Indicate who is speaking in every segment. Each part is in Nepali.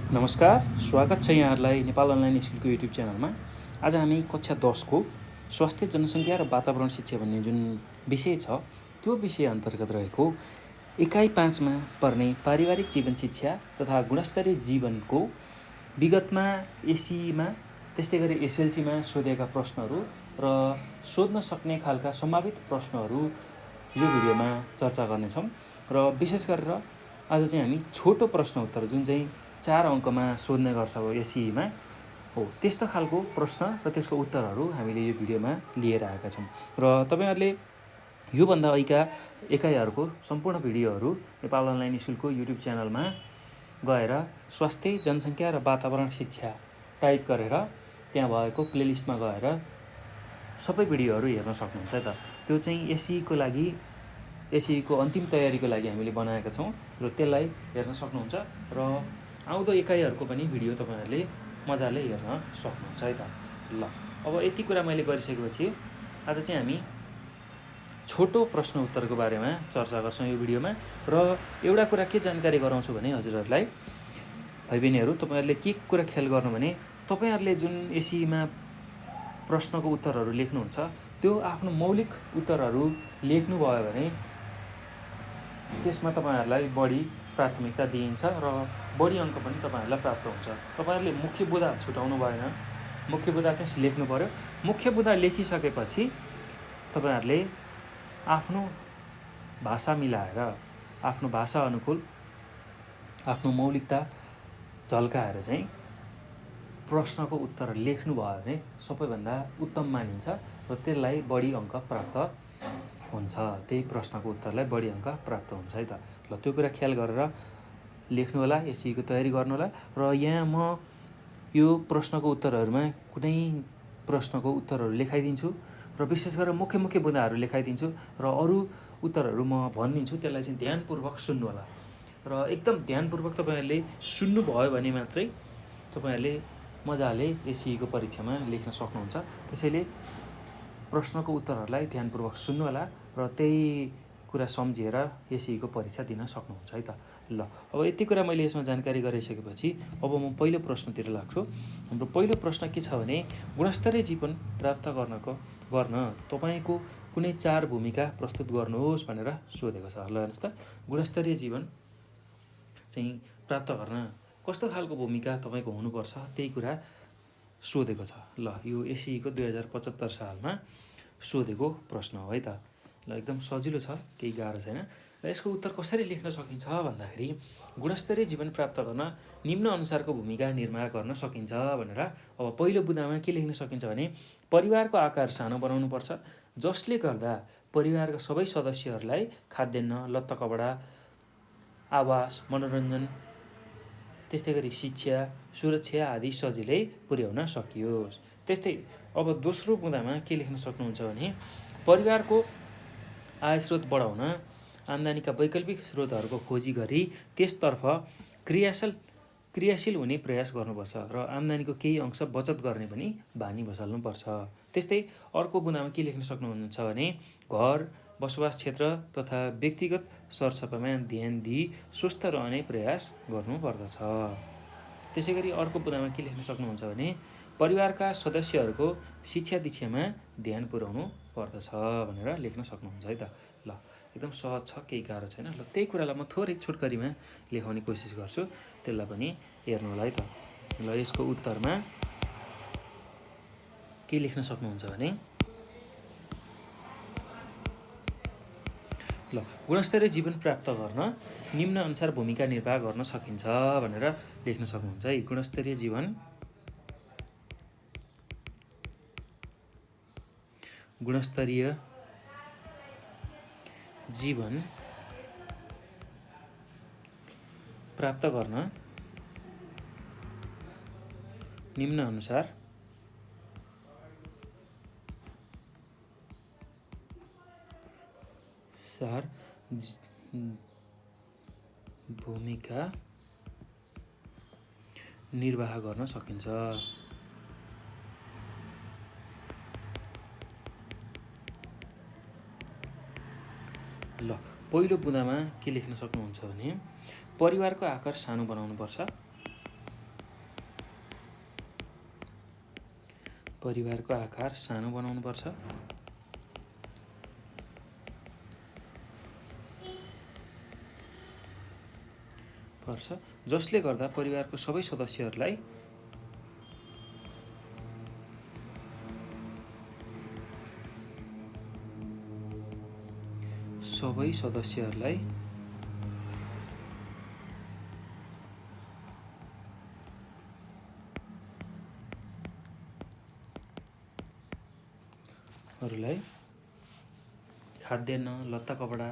Speaker 1: नमस्कार, स्वागत छ यहाँहरूलाई नेपाल अनलाइन स्कुलको युट्युब च्यानलमा। आज हामी कक्षा 10 को स्वास्थ्य जनसङ्ख्या र वातावरण शिक्षा भन्ने जुन विषय छ, त्यो विषय अन्तर्गत रहेको इकाइ 5 मा पर्ने पारिवारिक जीवन शिक्षा तथा गुणस्तरीय जीवनको विगतमा एसईमा त्यस्तै गरी एसएलसीमा सोधेका प्रश्नहरू र सोध्न सक्ने खालका सम्भावित प्रश्नहरू यो भिडियोमा चर्चा गर्नेछौँ। र विशेष गरेर आज चाहिँ हामी छोटो प्रश्न उत्तर जुन चाहिँ 4 अङ्कमा सोध्ने गर्छ एसईमा हो, त्यस्तो खालको प्रश्न र त्यसको उत्तरहरू हामीले यो भिडियोमा लिएर आएका छौँ। र तपाईँहरूले योभन्दा अहिलेका एकाइहरूको सम्पूर्ण भिडियोहरू नेपाल अनलाइन स्कुलको युट्युब च्यानलमा गएर स्वास्थ्य जनसङ्ख्या र वातावरण शिक्षा टाइप गरेर त्यहाँ भएको प्लेलिस्टमा गएर सबै भिडियोहरू हेर्न सक्नुहुन्छ त। त्यो चाहिँ एसईको लागि एसईको अन्तिम तयारीको लागि हामीले बनाएका छौँ र त्यसलाई हेर्न सक्नुहुन्छ र आउँदो एकाइहरूको पनि भिडियो तपाईँहरूले मजाले हेर्न सक्नुहुन्छ है त। ल, अब यति कुरा मैले गरिसकेपछि आज चाहिँ हामी छोटो प्रश्न उत्तरको बारेमा चर्चा गर्छौँ यो भिडियोमा। र एउटा कुरा के जानकारी गराउँछु भने हजुरहरूलाई, भाइ बहिनीहरू, तपाईँहरूले के कुरा ख्याल गर्नु भने तपाईँहरूले जुन एसईमा प्रश्नको उत्तरहरू लेख्नुहुन्छ त्यो आफ्नो मौलिक उत्तरहरू लेख्नुभयो भने त्यसमा तपाईँहरूलाई बढी प्राथमिकता दिइन्छ र बढी अङ्क पनि तपाईँहरूलाई प्राप्त हुन्छ। तपाईँहरूले मुख्य बुँदा छुटाउनु भएन, मुख्य बुँदा चाहिँ लेख्नु पर्यो। मुख्य बुँदा लेखिसकेपछि तपाईँहरूले आफ्नो भाषा मिलाएर, आफ्नो भाषा अनुकूल आफ्नो मौलिकता झल्काएर चाहिँ प्रश्नको उत्तर लेख्नुभयो भने सबैभन्दा उत्तम मानिन्छ र त्यसलाई बढी अङ्क प्राप्त हुन्छ। त्यही प्रश्नको उत्तरलाई बढी अङ्क प्राप्त हुन्छ है त। ल, त्यो कुरा ख्याल गरेर लेख्नु होला, एसईको तयारी गर्नु होला। र यहाँ म यो प्रश्नको उत्तरहरूमा कुनै प्रश्नको उत्तरहरू लेखाइदिन्छु र विशेष गरेर मुख्य बुँदाहरू लेखाइदिन्छु र अरू उत्तरहरू म भनिदिन्छु, त्यसलाई चाहिँ ध्यानपूर्वक सुन्नु होला। र एकदम ध्यानपूर्वक तपाईँहरूले सुन्नुभयो भने मात्रै तपाईँहरूले मजाले एसईको परीक्षामा लेख्न सक्नुहुन्छ। त्यसैले प्रश्नको उत्तरहरूलाई ध्यानपूर्वक सुन्नु होला र त्यही कुरा सम्झिएर एसईको परीक्षा दिन सक्नुहुन्छ है त। ल, अब यति कुरा मैले यसमा जानकारी गराइसकेपछि अब म पहिलो प्रश्नतिर लाग्छु। हाम्रो पहिलो प्रश्न के छ भने गुणस्तरीय जीवन प्राप्त गर्न तपाईँको कुनै 4 भूमिका प्रस्तुत गर्नुहोस् भनेर सोधेको छ। ल हेर्नुहोस् त, गुणस्तरीय जीवन चाहिँ प्राप्त गर्न कस्तो खालको भूमिका तपाईँको हुनुपर्छ त्यही कुरा सोधेको छ। ल, यो एसईको 2075 सालमा सोधेको प्रश्न हो है त। ल, एकदम सजिलो छ, केही गाह्रो छैन। र यसको उत्तर कसरी लेख्न सकिन्छ भन्दाखेरि गुणस्तरीय जीवन प्राप्त गर्न निम्न अनुसारको भूमिका निर्वाह गर्न सकिन्छ भनेर अब पहिलो बुँदामा के लेख्न सकिन्छ भने परिवारको आकार सानो बनाउनुपर्छ, जसले गर्दा परिवारका सबै सदस्यहरूलाई खाद्यान्न, लत्ता कपडा, आवास, मनोरञ्जन, त्यस्तै गरी शिक्षा, सुरक्षा आदि सजिलै पुर्याउन सकियोस्। त्यस्तै अब दोस्रो बुँदामा के लेख्न सक्नुहुन्छ भने परिवारको आय स्रोत बढाउन आम्दानीका वैकल्पिक स्रोतहरूको खोजी गरी त्यसतर्फ क्रियाशील हुने प्रयास गर्नुपर्छ र आम्दानीको केही अंश बचत गर्ने पनि बानी बसाल्नुपर्छ। त्यस्तै अर्को बुँदामा के लेख्न सक्नुहुन्छ भने घर, बसोबास क्षेत्र तथा व्यक्तिगत सरसफाइमा ध्यान दिई स्वस्थ रहने प्रयास गर्नुपर्दछ। त्यसै गरी अर्को बुँदामा के लेख्न सक्नुहुन्छ भने परिवारका सदस्यहरूको शिक्षा दीक्षामा ध्यान पुर्याउनु पर्दछ भनेर लेख्न सक्नुहुन्छ है त। ल, एकदम सहज छ, केही गाह्रो छैन। ल, त्यही कुरालाई म थोरै छोटकरीमा लेखाउने कोसिस गर्छु, त्यसलाई पनि हेर्नु होला है त। ल, यसको उत्तरमा के लेख्न सक्नुहुन्छ भने ल, गुणस्तरीय जीवन प्राप्त गर्न निम्न अनुसार भूमिका निर्वाह गर्न सकिन्छ भनेर लेख्न सक्नुहुन्छ है। गुणस्तरीय जीवन प्राप्त गर्न निम्न अनुसार भूमिका निर्वाह गर्न सकिन्छ। ल, पहिलो बुँदामा के लेख्न सक्नुहुन्छ भने परिवारको आकार सानो बनाउनुपर्छ, परिवारको आकार सानो बनाउनुपर्छ। जसले गर्दा परिवारको सबै सदस्यहरूलाई खाद्यान्न, लत्ता कपडा,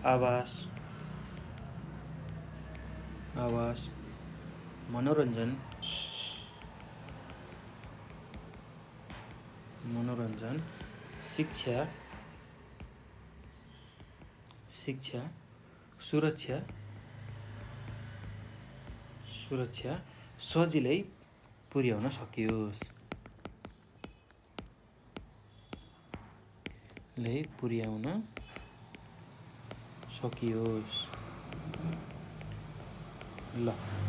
Speaker 1: आवास, मनोरञ्जन, शिक्षा, सुरक्षा सजिलै पुर्याउन सकियोस्। ल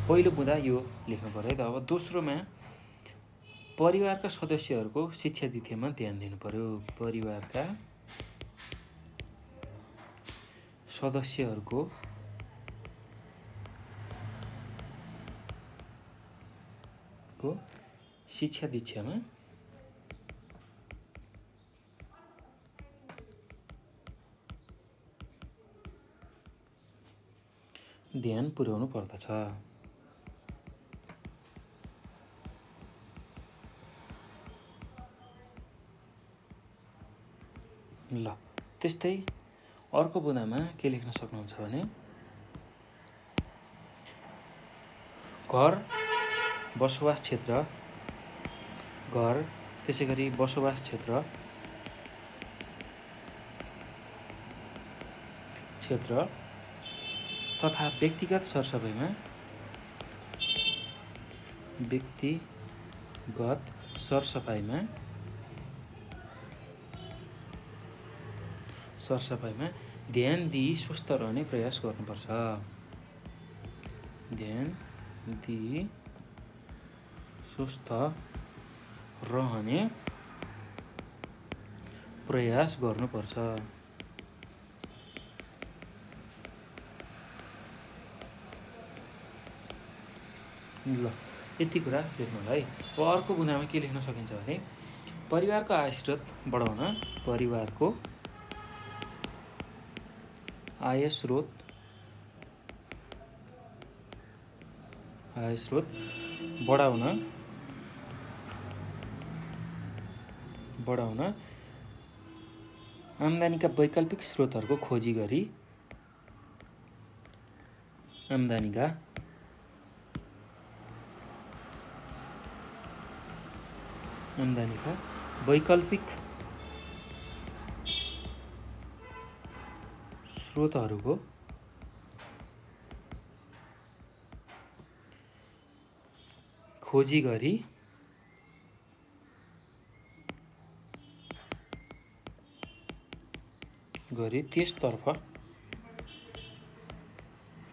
Speaker 1: पहिलो बुँदा यो लेख्नु पर्यो है त। अब दोस्रोमा परिवारका सदस्यहरूको शिक्षा दीक्षामा ध्यान दिनु पर्यो। परिवारका सदस्यहरूको शिक्षा दीक्षामा ध्यान पुर्याउनु पर्दछ। ल त्यस्तै अर्को बुँदामा के लेख्न सक्नुहुन्छ भने घर, बसोबास क्षेत्र, त्यसै गरी बसोबास क्षेत्र तथा व्यक्तिगत सरसफाइमा ध्यान दिई स्वस्थ रहने प्रयास गर्नुपर्छ। ल यति कुरा लेख्नु होला है। अब अर्को बुँदामा के लेख्न सकिन्छ भने परिवारको आय स्रोत बढाउन बढाउन आम्दानीका वैकल्पिक स्रोतहरूको खोजी गरी आम्दानीका वैकल्पिक स्रोतहरूको खोजी गरी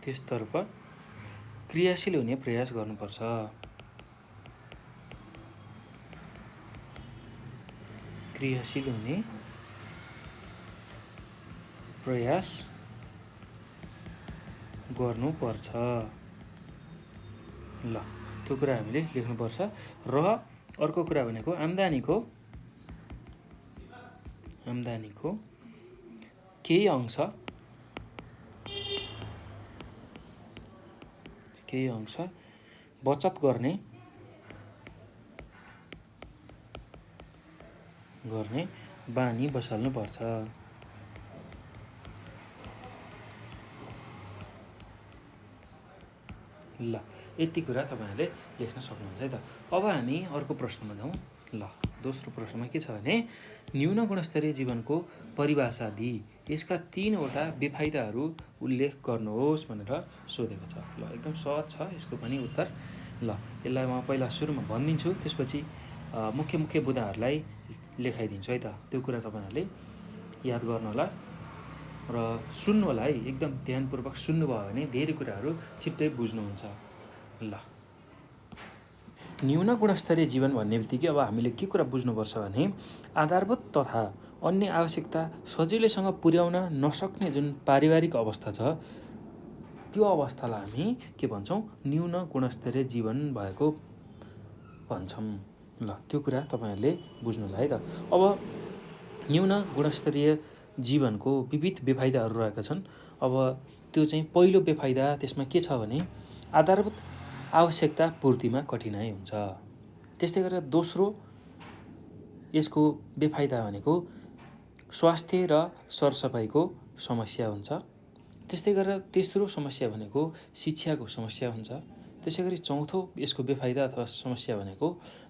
Speaker 1: त्यसतर्फ क्रियाशील हुने प्रयास गर्नुपर्छ। ल त्यो कुरा हामीले लेख्नुपर्छ। र अर्को कुरा भनेको आम्दानीको केही अंश बचत गर्ने बानी बसाल्नुपर्छ। ल यति कुरा तपाईँहरूले लेख्न सक्नुहुन्छ है त। अब हामी अर्को प्रश्नमा जाउँ। ल दोस्रो प्रश्नमा के छ भने न्यून गुणस्तरीय जीवनको परिभाषा दिई यसका 3वटा बेफाइदाहरू उल्लेख गर्नुहोस् भनेर सोधेको छ। ल एकदम सहज छ यसको पनि उत्तर। ल यसलाई म पहिला सुरुमा भनिदिन्छु, त्यसपछि मुख्य बुँदाहरूलाई लेखाइदिन्छु है त। त्यो कुरा तपाईँहरूले याद गर्नु होला। र सुन्नु होला है, एकदम ध्यानपूर्वक सुन्नुभयो भने धेरै कुराहरू छिट्टै बुझ्नुहुन्छ। ल, न्यून गुणस्तरीय जीवन भन्ने बित्तिकै अब हामीले के कुरा बुझ्नुपर्छ भने आधारभूत तथा अन्य आवश्यकता सजिलैसँग पुर्याउन नसक्ने जुन पारिवारिक अवस्था छ त्यो अवस्थालाई हामी के भन्छौँ? न्यून गुणस्तरीय जीवन भएको भन्छौँ। ल, त्यो कुरा तपाईँहरूले बुझ्नुलाई है त। अब न्यून गुणस्तरीय जीवनको विविध बेफाइदाहरू रहेका छन्। अब त्यो चाहिँ पहिलो बेफाइदा त्यसमा के छ भने आधारभूत आवश्यकता पूर्तिमा कठिनाइ हुन्छ। त्यस्तै गरेर दोस्रो यसको बेफाइदा भनेको स्वास्थ्य र सरसफाइको समस्या हुन्छ। त्यस्तै गरेर तेस्रो समस्या भनेको शिक्षाको समस्या हुन्छ। त्यसै गरी चौथो यसको बेफाइदा अथवा समस्या भनेको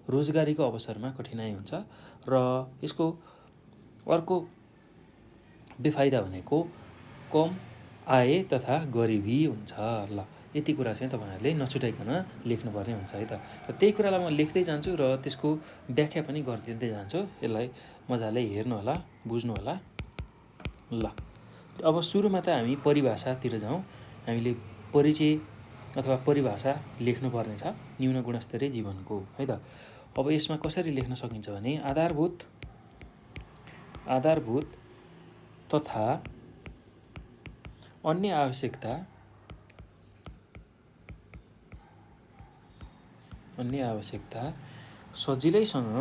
Speaker 1: रोजगारीको अवसरमा कठिनाइ हुन्छ र यसको अर्को बेफाइदा भनेको कम आय तथा गरिबी हुन्छ। ल, यति कुरा चाहिँ तपाईँहरूले नछुटाइकन लेख्नुपर्ने हुन्छ है त। र त्यही कुरालाई म लेख्दै जान्छु र त्यसको व्याख्या पनि गरिदिँदै जान्छु। यसलाई मजाले हेर्नु होला, बुझ्नु होला। ल, अब सुरुमा त हामी परिभाषातिर जाउँ। हामीले परिचय अथवा परिभाषा लेख्नुपर्ने छ न्यून गुणस्तरीय जीवनको है त। अब यसमा कसरी लेख्न सकिन्छ भने आधारभूत तथा अन्य आवश्यकता सजिलैसँग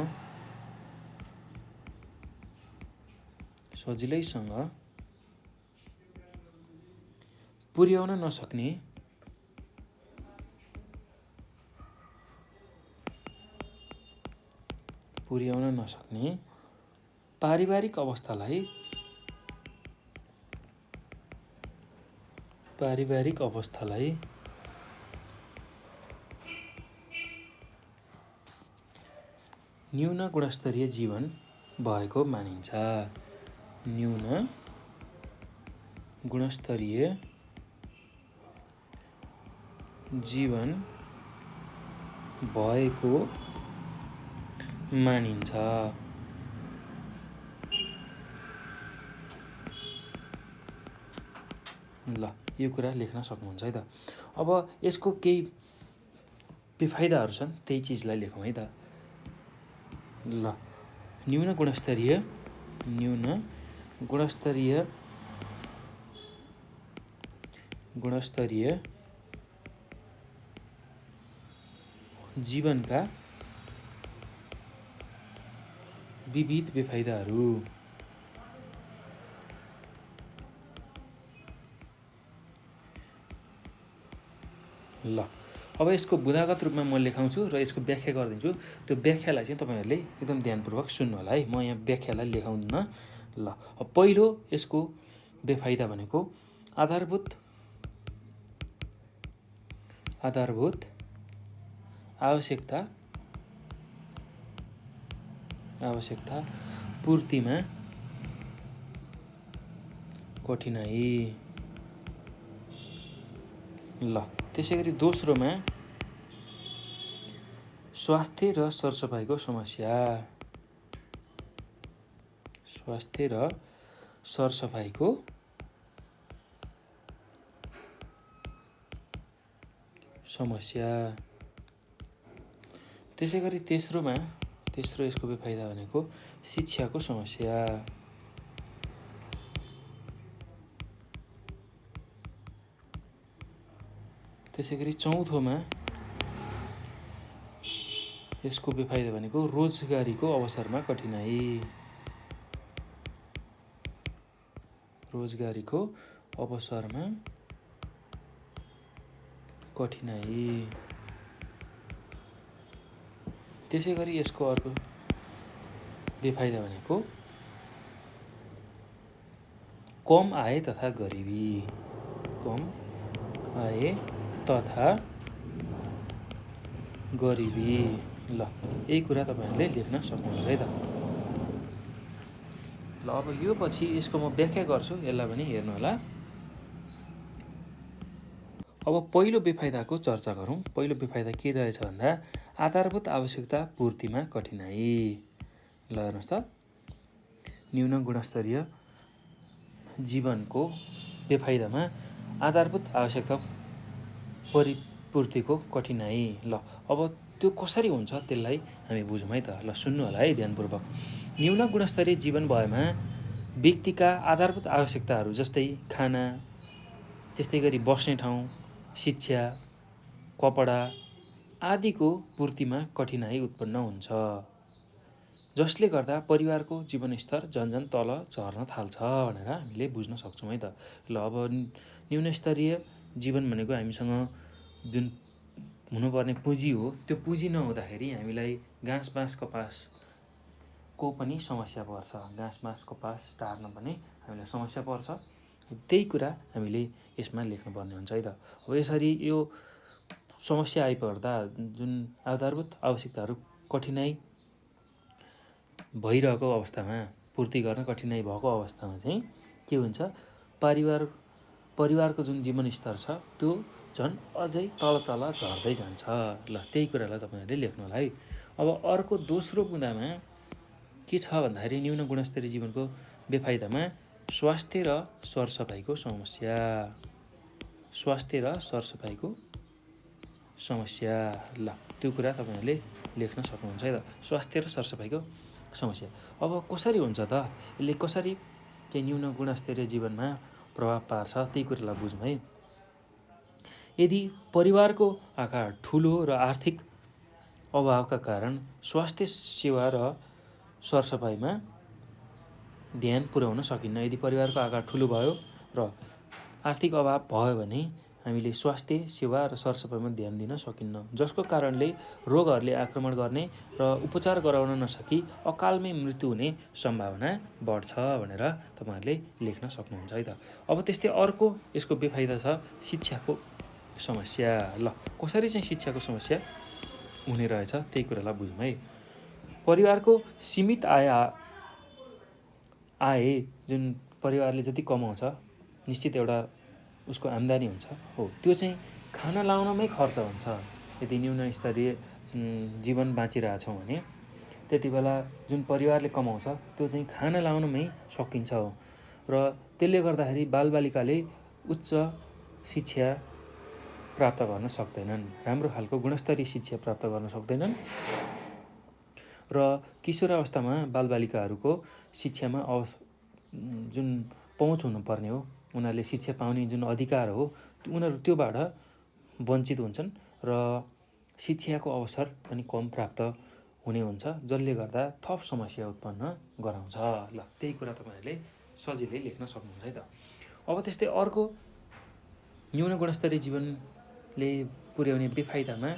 Speaker 1: पुर्याउन नसक्ने पारिवारिक अवस्थालाई न्यून गुणस्तरीय जीवन भएको मानिन्छ। न्यून गुणस्तरीय जीवन भएको मानिन्छ। ल, यो कुरा लेख्न सक्नुहुन्छ है त। अब यसको केही बेफाइदाहरू छन्, त्यही चिजलाई लेखौँ है त। ल, न्यून गुणस्तरीय जीवनका विविध बेफाइदाहरू। ल, अब यसको बुदागत रूपमा म लेखाउँछु र यसको व्याख्या गरिदिन्छु। त्यो व्याख्यालाई चाहिँ तपाईँहरूले एकदम ध्यानपूर्वक सुन्नु होला है। म यहाँ व्याख्यालाई लेखाउन्न। ल, अब पहिलो यसको बेफाइदा भनेको आधारभूत आवश्यकता पूर्तिमा कठिनाइ। ल, त्यसै गरी दोस्रोमा स्वास्थ्य र सरसफाइको समस्या। त्यसै गरी तेस्रो यसको बेफाइदा भनेको शिक्षाको समस्या। त्यसै गरी चौथोमा यसको बेफाइदा भनेको रोजगारीको अवसरमा कठिनाइ। त्यसै गरी यसको अर्को बेफाइदा भनेको कम आय तथा गरिबी। ल, यही कुरा तपाईँहरूले लेख्न सक्नुहुन्छ है त। ल, अब यो पछि यसको म व्याख्या गर्छु, यसलाई पनि हेर्नु होला। अब पहिलो बेफाइदाको चर्चा गरौँ। पहिलो बेफाइदा के रहेछ भन्दा आधारभूत आवश्यकता पूर्तिमा कठिनाइ। ल, हेर्नुहोस् त, न्यून गुणस्तरीय जीवनको बेफाइदामा आधारभूत आवश्यकता परिपूर्तिको कठिनाइ। ल अब त्यो कसरी हुन्छ त्यसलाई हामी बुझौँ है त। ल सुन्नु होला है ध्यानपूर्वक। न्यून गुणस्तरीय जीवन भएमा व्यक्तिका आधारभूत आवश्यकताहरू जस्तै खाना, त्यस्तै गरी बस्ने ठाउँ, शिक्षा, कपडा आदिको पूर्तिमा कठिनाइ उत्पन्न हुन्छ, जसले गर्दा परिवारको जीवनस्तर झन्झन तल झर्न थाल्छ भनेर हामीले बुझ्न सक्छौँ है त। ल अब न्यूनस्तरीय जीवन भनेको हामीसँग जुन हुनुपर्ने पुँजी हो त्यो पुँजी नहुँदाखेरि हामीलाई घाँस बाँस कपासको पनि समस्या पर्छ। घाँस बाँस कपास टार्न पनि हामीलाई समस्या पर्छ। त्यही कुरा हामीले यसमा लेख्नुपर्ने हुन्छ है त। अब यसरी यो समस्या आइपर्दा जुन आधारभूत आवश्यकताहरू कठिनाइ भइरहेको अवस्थामा, पूर्ति गर्न कठिनाइ भएको अवस्थामा चाहिँ के हुन्छ, परिवारको जुन जीवनस्तर छ त्यो झन् अझै तल तल झर्दै जान्छ। ल त्यही कुरालाई तपाईँहरूले लेख्नु होला है। अब अर्को दोस्रो बुँदामा के छ भन्दाखेरि न्यून गुणस्तरीय जीवनको बेफाइदामा स्वास्थ्य र सरसफाइको समस्या। स्वास्थ्य र सरसफाइको समस्या। ल त्यो कुरा तपाईँहरूले लेख्न सक्नुहुन्छ है त। स्वास्थ्य र सरसफाइको समस्या अब कसरी हुन्छ त, यसले कसरी चाहिँ न्यून गुणस्तरीय जीवनमा प्रभाव पार्छ त्यही कुरालाई बुझौँ है। यदि परिवारको आकार ठुलो र आर्थिक अभावका कारण स्वास्थ्य सेवा र सरसफाइमा ध्यान पुर्याउन सकिन्न, यदि परिवारको आकार ठुलो भयो र आर्थिक अभाव भयो भने हामीले स्वास्थ्य सेवा र सरसफाइमा ध्यान दिन सकिन्न, जसको कारणले रोगहरूले आक्रमण गर्ने र उपचार गराउन नसकी अकालमै मृत्यु हुने सम्भावना बढ्छ भनेर तपाईँहरूले लेख्न सक्नुहुन्छ है त। अब त्यस्तै अर्को यसको बेफाइदा छ शिक्षाको समस्या। ल कसरी चाहिँ शिक्षाको समस्या हुने रहेछ त्यही कुरालाई बुझौँ है। परिवारको सीमित आय जुन परिवारले जति कमाउँछ निश्चित एउटा उसको आम्दानी हुन्छ हो, त्यो चाहिँ खाना लाउनमै खर्च हुन्छ। यदि न्यून स्तरीय जीवन बाँचिरहेछौँ भने त्यति बेला जुन परिवारले कमाउँछ त्यो चाहिँ खाना लाउनमै सकिन्छ हो, र त्यसले गर्दाखेरि बालबालिकाले उच्च शिक्षा प्राप्त गर्न सक्दैनन्, राम्रो खालको गुणस्तरीय शिक्षा प्राप्त गर्न सक्दैनन् र किशोरावस्थामा बालबालिकाहरूको शिक्षामा जुन पहुँच हुनुपर्ने हो, उनीहरूले शिक्षा पाउने जुन अधिकार हो उनीहरू त्योबाट वञ्चित हुन्छन् र शिक्षाको अवसर पनि कम प्राप्त हुने हुन्छ, जसले गर्दा थप समस्या उत्पन्न गराउँछ। ल त्यही कुरा तपाईँहरूले सजिलै लेख्न सक्नुहुन्छ है त। अब त्यस्तै अर्को न्यून गुणस्तरीय जीवनले पुर्याउने बेफाइदामा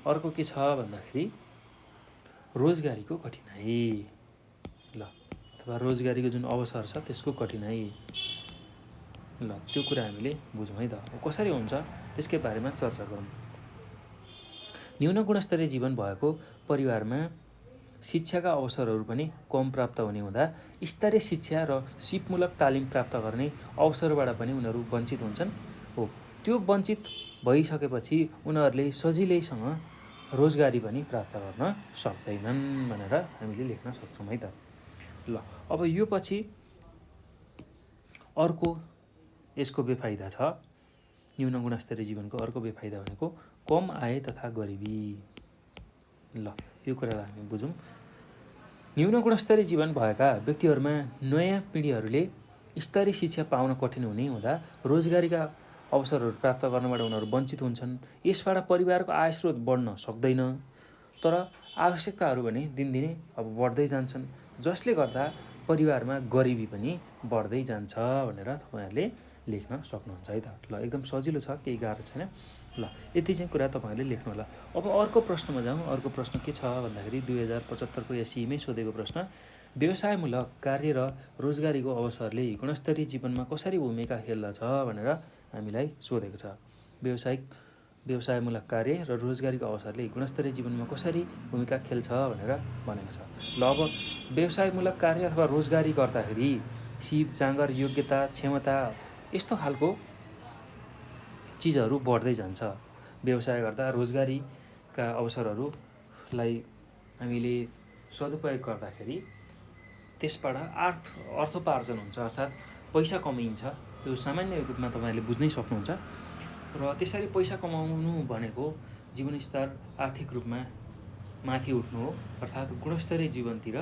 Speaker 1: अर्को के छ भन्दाखेरि रोजगारीको कठिनाइ। ल अथवा रोजगारीको जुन अवसर छ त्यसको कठिनाइ। ल त्यो कुरा हामीले बुझौँ है त। कसरी हुन्छ त्यसकै बारेमा चर्चा गरौँ। न्यून गुणस्तरीय जीवन भएको परिवारमा शिक्षाका अवसरहरू पनि कम प्राप्त हुने हुँदा स्तरीय शिक्षा र सिपमूलक तालिम प्राप्त गर्ने अवसरबाट पनि उनीहरू वञ्चित हुन्छन् हो। त्यो वञ्चित भइसकेपछि उनीहरूले सजिलैसँग रोजगारी पनि प्राप्त गर्न सक्दैनन् भनेर हामीले लेख्न सक्छौँ है त। ल अब यो पछि अर्को यसको बेफाइदा छ, न्यून गुणस्तरीय जीवनको अर्को बेफाइदा भनेको कम आय तथा गरिबी। ल यो कुरालाई हामी बुझौँ। न्यून गुणस्तरीय जीवन भएका व्यक्तिहरूमा नयाँ पिँढीहरूले स्तरीय शिक्षा पाउन कठिन हुने हुँदा रोजगारीका अवसरहरू प्राप्त गर्नबाट उनीहरू वञ्चित हुन्छन्। यसबाट परिवारको आय स्रोत बढ्न सक्दैन, तर आवश्यकताहरू भने दिनदिनै अब बढ्दै जान्छन्, जसले गर्दा परिवारमा गरिबी पनि बढ्दै जान्छ भनेर तपाईँहरूले लेख्न सक्नुहुन्छ है त। ल एकदम सजिलो छ, केही गाह्रो छैन। ल यति चाहिँ कुरा तपाईँहरूले लेख्नु होला। अब अर्को प्रश्नमा जाउँ। अर्को प्रश्न के छ भन्दाखेरि 2075को एसईमै सोधेको प्रश्न, व्यवसायमूलक कार्य र रोजगारीको अवसरले गुणस्तरीय जीवनमा कसरी भूमिका खेल्दछ भनेर हामीलाई सोधेको छ। व्यवसायमूलक कार्य र रोजगारीको अवसरले गुणस्तरीय जीवनमा कसरी भूमिका खेल्छ भनेर भनेको छ। ल अब व्यवसायमूलक कार्य अथवा रोजगारी गर्दाखेरि सिप, जाँगर, योग्यता, क्षमता यस्तो खालको चिजहरू बढ्दै जान्छ। व्यवसाय गर्दा रोजगारीका अवसरहरूलाई हामीले सदुपयोग गर्दाखेरि त्यसबाट अर्थोपार्जन हुन्छ, अर्थात् पैसा कमाइन्छ त्यो सामान्य रूपमा तपाईँहरूले बुझ्नै सक्नुहुन्छ। र त्यसरी पैसा कमाउनु भनेको जीवनस्तर आर्थिक रूपमा माथि उठ्नु हो, अर्थात् गुणस्तरीय जीवनतिर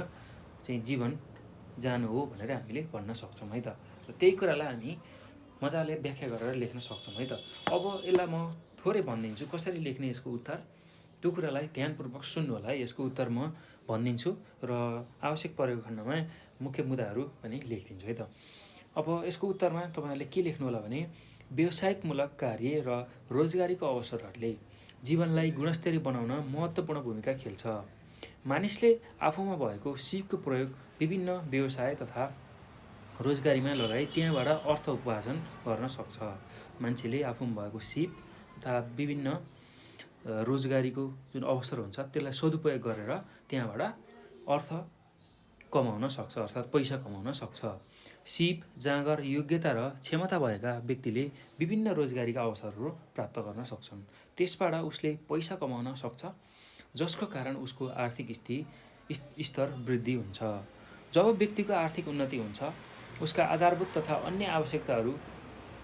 Speaker 1: चाहिँ जीवन जानु हो भनेर हामीले भन्न सक्छौँ है त। र त्यही कुरालाई हामी मजाले व्याख्या गरेर लेख्न सक्छौँ है त। अब यसलाई म थोरै भनिदिन्छु कसरी लेख्ने यसको उत्तर, त्यो कुरालाई ध्यानपूर्वक सुन्नु होला है। यसको उत्तर म भनिदिन्छु र आवश्यक परेको खण्डमा मुख्य मुद्दाहरू पनि लेखिदिन्छु है त। अब यसको उत्तरमा तपाईँहरूले के लेख्नु होला भने व्यावसायिकमूलक कार्य र रोजगारीको अवसरहरूले जीवनलाई गुणस्तरीय बनाउन महत्त्वपूर्ण भूमिका खेल्छ। मानिसले आफूमा भएको सिपको प्रयोग विभिन्न व्यवसाय तथा रोजगारीमा लगाई त्यहाँबाट अर्थ उपार्जन गर्न सक्छ। मान्छेले आफूमा भएको सिप तथा विभिन्न रोजगारीको जुन अवसर हुन्छ त्यसलाई सदुपयोग गरेर त्यहाँबाट अर्थ कमाउन सक्छ, अर्थात् पैसा कमाउन सक्छ। सिप, जाँगर, योग्यता र क्षमता भएका व्यक्तिले विभिन्न रोजगारीका अवसरहरू प्राप्त गर्न सक्छन्। त्यसबाट उसले पैसा कमाउन सक्छ, जसको कारण उसको आर्थिक स्तर वृद्धि हुन्छ। जब व्यक्तिको आर्थिक उन्नति हुन्छ, उसका आधारभूत तथा अन्य आवश्यकताहरू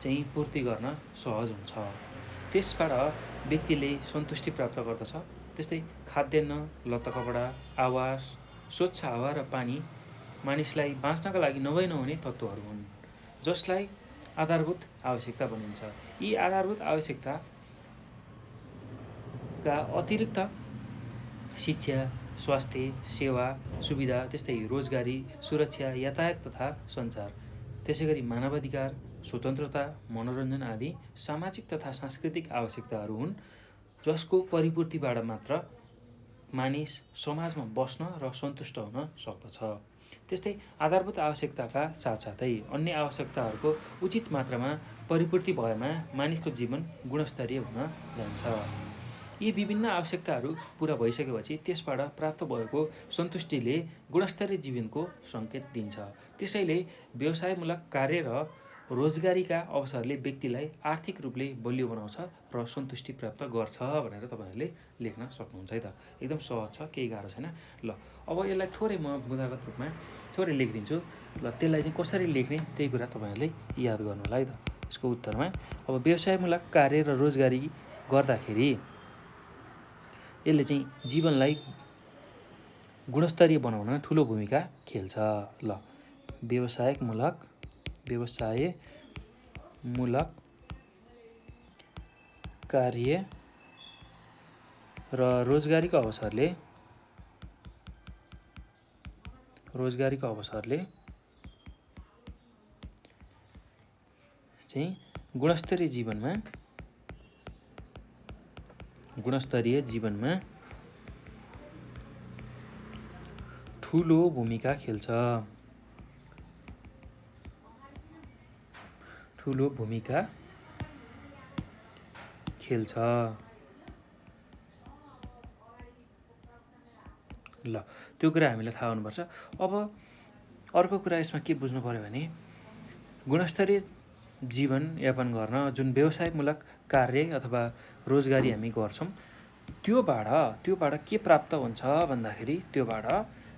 Speaker 1: चाहिँ पूर्ति गर्न सहज हुन्छ। त्यसबाट व्यक्तिले सन्तुष्टि प्राप्त गर्दछ। त्यस्तै खाद्यान्न, लत्ता कपडा, आवास, स्वच्छ हावा र पानी मानिसलाई बाँच्नका लागि नहुने तत्त्वहरू हुन्, जसलाई आधारभूत आवश्यकता भनिन्छ। यी आधारभूत आवश्यकताका अतिरिक्त शिक्षा, स्वास्थ्य सेवा सुविधा, त्यस्तै रोजगारी, सुरक्षा, यातायात तथा सञ्चार, त्यसैगरी मानवाधिकार, स्वतन्त्रता, मनोरञ्जन आदि सामाजिक तथा सांस्कृतिक आवश्यकताहरू हुन्, जसको परिपूर्तिबाट मात्र मानिस समाजमा बस्न र सन्तुष्ट हुन सक्दछ। त्यस्तै आधारभूत आवश्यकताका साथसाथै अन्य आवश्यकताहरूको उचित मात्रामा परिपूर्ति भएमा मानिसको जीवन गुणस्तरीय हुन जान्छ। यी विभिन्न आवश्यकताहरू पुरा भइसकेपछि त्यसबाट प्राप्त भएको सन्तुष्टिले गुणस्तरीय जीवनको सङ्केत दिन्छ। त्यसैले व्यवसायमूलक कार्य र रोजगारीका अवसरले व्यक्तिलाई आर्थिक रूपले बलियो बनाउँछ र सन्तुष्टि प्राप्त गर्छ भनेर तपाईँहरूले लेख्न सक्नुहुन्छ है त। एकदम सहज छ, केही गाह्रो छैन। ल अब यसलाई थोरै म मुद्दागत रूपमा थोरै लेखिदिन्छु। ल त्यसलाई चाहिँ कसरी लेख्ने त्यही कुरा तपाईँहरूले याद गर्नु होला है त। यसको उत्तरमा अब व्यवसायमूलक कार्य र रोजगारी गर्दाखेरि यसले चाहिँ जीवनलाई गुणस्तरीय बनाउन ठुलो भूमिका खेल्छ। ल व्यवसायमूलक कार्य र रोजगारीको अवसरले चाहिँ गुणस्तरीय जीवनमा ठुलो भूमिका खेल्छ। ल त्यो कुरा हामीलाई थाहा हुनुपर्छ। अब अर्को कुरा यसमा के बुझ्नु पर्यो भने गुणस्तरीय जीवनयापन गर्न जुन व्यवसायमूलक कार्य अथवा रोजगारी हामी गर्छौँ त्योबाट के प्राप्त हुन्छ भन्दाखेरि त्योबाट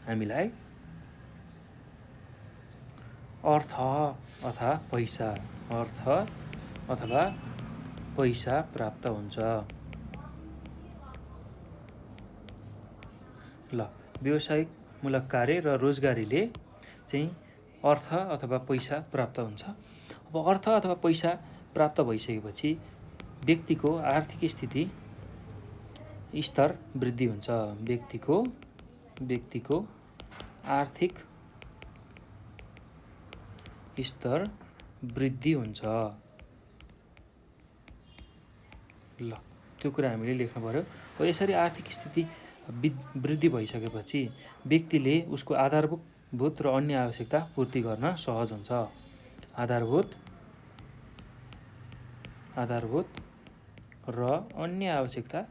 Speaker 1: हामीलाई अर्थ अथवा पैसा प्राप्त हुन्छ। ल व्यवसायिकमूलक कार्य र रोजगारीले चाहिँ अर्थ अथवा पैसा प्राप्त हुन्छ। अब अर्थ अथवा पैसा प्राप्त भइसकेपछि व्यक्तिको आर्थिक स्तर वृद्धि हुन्छ। व्यक्तिको आर्थिक स्तर वृद्धि हुन्छ। ल त्यो कुरा हामीले लेख्नु पर्यो। अब यसरी आर्थिक स्थिति वृद्धि भइसकेपछि व्यक्तिले उसको आधारभूत र अन्य आवश्यकता पूर्ति गर्न सहज हुन्छ। आधारभूत र अन्य आवश्यकता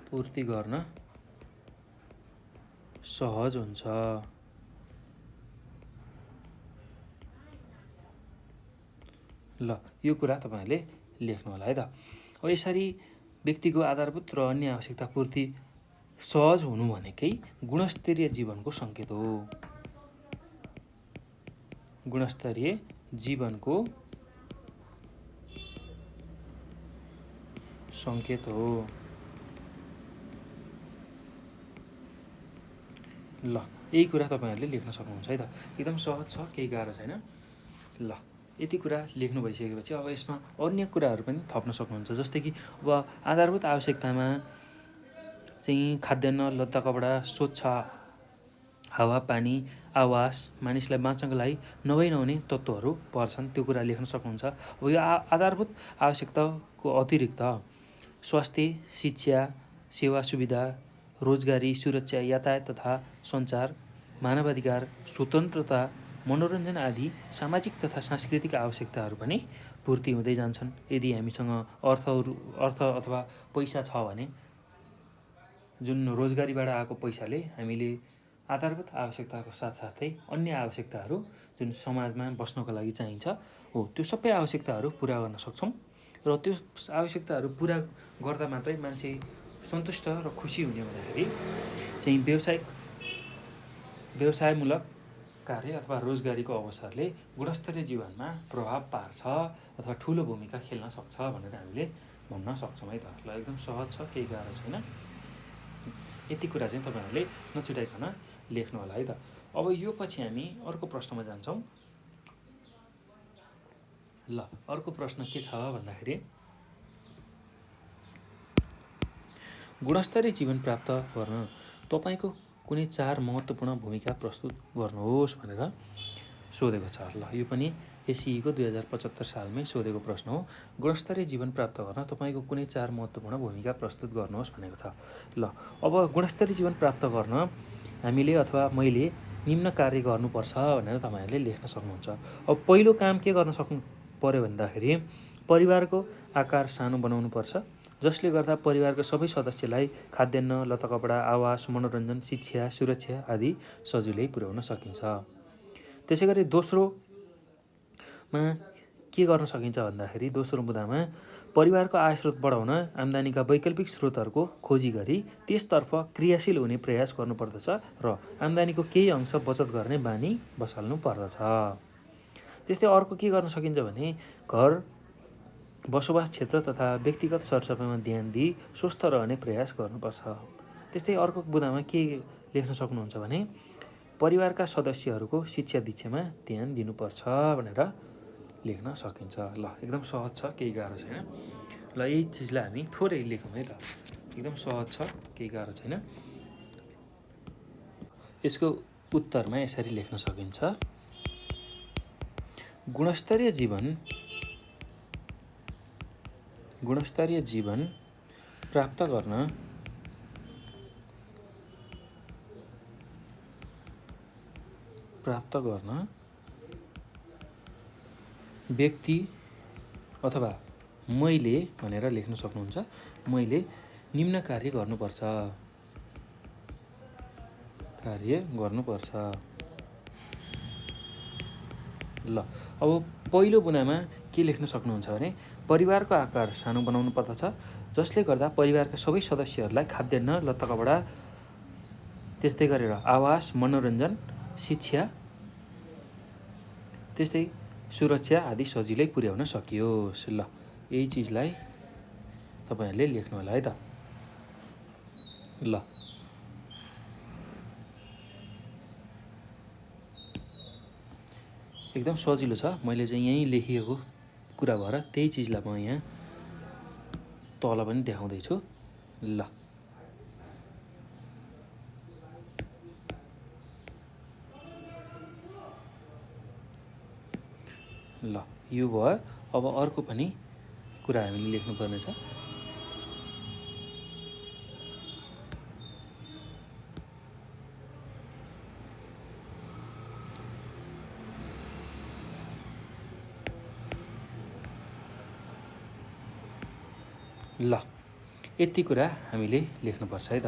Speaker 1: पूर्ति गर्न सहज हुन्छ। ल यो कुरा तपाईँहरूले लेख्नु होला है त। अब यसरी व्यक्तिको आधारभूत र अन्य आवश्यकता पूर्ति सहज हुनु भनेकै गुणस्तरीय जीवनको सङ्केत हो। गुणस्तरीय जीवनको सङ्केत हो। ल यही कुरा तपाईँहरूले लेख्न सक्नुहुन्छ है त। एकदम सहज छ, केही गाह्रो छैन। ल यति कुरा लेख्नु भइसकेपछि अब यसमा अन्य कुराहरू पनि थप्न सक्नुहुन्छ। जस्तै कि अब आधारभूत आवश्यकतामा चाहिँ खाद्यान्न, लत्ता, कपडा, स्वच्छ हावापानी, आवास, मानिसलाई बाँच्नको लागि नहुने तत्त्वहरू पर्छन्, त्यो कुरा लेख्न सक्नुहुन्छ। अब यो आधारभूत आवश्यकताको अतिरिक्त स्वास्थ्य, शिक्षा, सेवा सुविधा, रोजगारी, सुरक्षा, यातायात तथा सञ्चार, मानवाधिकार, स्वतन्त्रता, मनोरञ्जन आदि सामाजिक तथा सांस्कृतिक आवश्यकताहरू पनि पूर्ति हुँदै जान्छन्। यदि हामीसँग अर्थ अथवा पैसा छ भने जुन रोजगारीबाट आएको पैसाले हामीले आधारभूत आवश्यकताको साथसाथै अन्य आवश्यकताहरू जुन समाजमा बस्नको लागि चाहिन्छ हो, त्यो सबै आवश्यकताहरू पुरा गर्न सक्छौँ। र त्यो आवश्यकताहरू पुरा गर्दा मात्रै मान्छे सन्तुष्ट र खुसी हुने भन्दाखेरि चाहिँ व्यवसायमूलक कार्य अथवा रोजगारीको अवसरले गुणस्तरीय जीवनमा प्रभाव पार्छ अथवा ठुलो भूमिका खेल्न सक्छ भनेर हामीले भन्न सक्छौँ है त। ल एकदम सहज छ, केही गाह्रो छैन। यति कुरा चाहिँ तपाईँहरूले नछुटाइकन लेख्नु होला है त। अब यो पछि हामी अर्को प्रश्नमा जान्छौँ। ल अर्को प्रश्न के छ भन्दाखेरि गुणस्तरीय जीवन प्राप्त गर्न तपाईँको कुनै 4 महत्त्वपूर्ण भूमिका प्रस्तुत गर्नुहोस् भनेर सोधेको छ। ल यो पनि एससीईको 2075 सालमै सोधेको प्रश्न हो। गुणस्तरीय जीवन प्राप्त गर्न तपाईँको कुनै 4 महत्त्वपूर्ण भूमिका प्रस्तुत गर्नुहोस् भनेको छ। ल अब गुणस्तरीय जीवन प्राप्त गर्न हामीले अथवा मैले निम्न कार्य गर्नुपर्छ भनेर तपाईँहरूले लेख्न सक्नुहुन्छ। अब पहिलो काम के गर्न सक्नु पर्यो भन्दाखेरि परिवारको आकार सानो बनाउनुपर्छ, जसले गर्दा परिवारका सबै सदस्यलाई खाद्यान्न, लत्ता, कपडा, आवास, मनोरञ्जन, शिक्षा, सुरक्षा आदि सजिलै पुर्याउन सकिन्छ। त्यसै गरी दोस्रोमा के गर्न सकिन्छ भन्दाखेरि दोस्रो मुद्दामा परिवारको आय स्रोत बढाउन आम्दानीका वैकल्पिक स्रोतहरूको खोजी गरी त्यसतर्फ क्रियाशील हुने प्रयास गर्नुपर्दछ र आम्दानीको केही अंश बचत गर्ने बानी बसाल्नु पर्दछ। त्यस्तै अर्को के गर्न सकिन्छ भने घर, बसोबास क्षेत्र तथा व्यक्तिगत सरसफाइमा ध्यान दिई स्वस्थ रहने प्रयास गर्नुपर्छ। त्यस्तै अर्को बुँदामा के लेख्न सक्नुहुन्छ भने परिवारका सदस्यहरूको शिक्षा दीक्षामा ध्यान दिनुपर्छ भनेर लेख्न सकिन्छ। ल एकदम सहज छ, केही गाह्रो छैन। ल यही चिजलाई हामी थोरै लेखौँ है त। एकदम सहज छ, केही गाह्रो छैन। यसको उत्तरमा यसरी लेख्न सकिन्छ। गुणस्तरीय जीवन प्राप्त गर्न व्यक्ति अथवा मैले भनेर लेख्न सक्नुहुन्छ। मैले निम्न कार्य गर्नुपर्छ। ल अब पहिलो बुँदामा के लेख्न सक्नुहुन्छ भने परिवारको आकार सानो बनाउनु पर्दछ, जसले गर्दा परिवारका सबै सदस्यहरूलाई खाद्यान्न, लत्ता, कपडा, त्यस्तै गरेर आवास, मनोरञ्जन, शिक्षा, त्यस्तै सुरक्षा आदि सजिलै पुर्याउन सकियोस्। ल यही चिजलाई तपाईँहरूले लेख्नु होला है त। ल एकदम सजिलो छ, मैले चाहिँ यहीँ लेखिएको कुरा भएर त्यही चिजलाई म यहाँ तल पनि देखाउँदैछु। ल यो भयो। अब अर्को पनि कुरा हामीले लेख्नुपर्ने छ। ल यति कुरा हामीले लेख्नुपर्छ है त।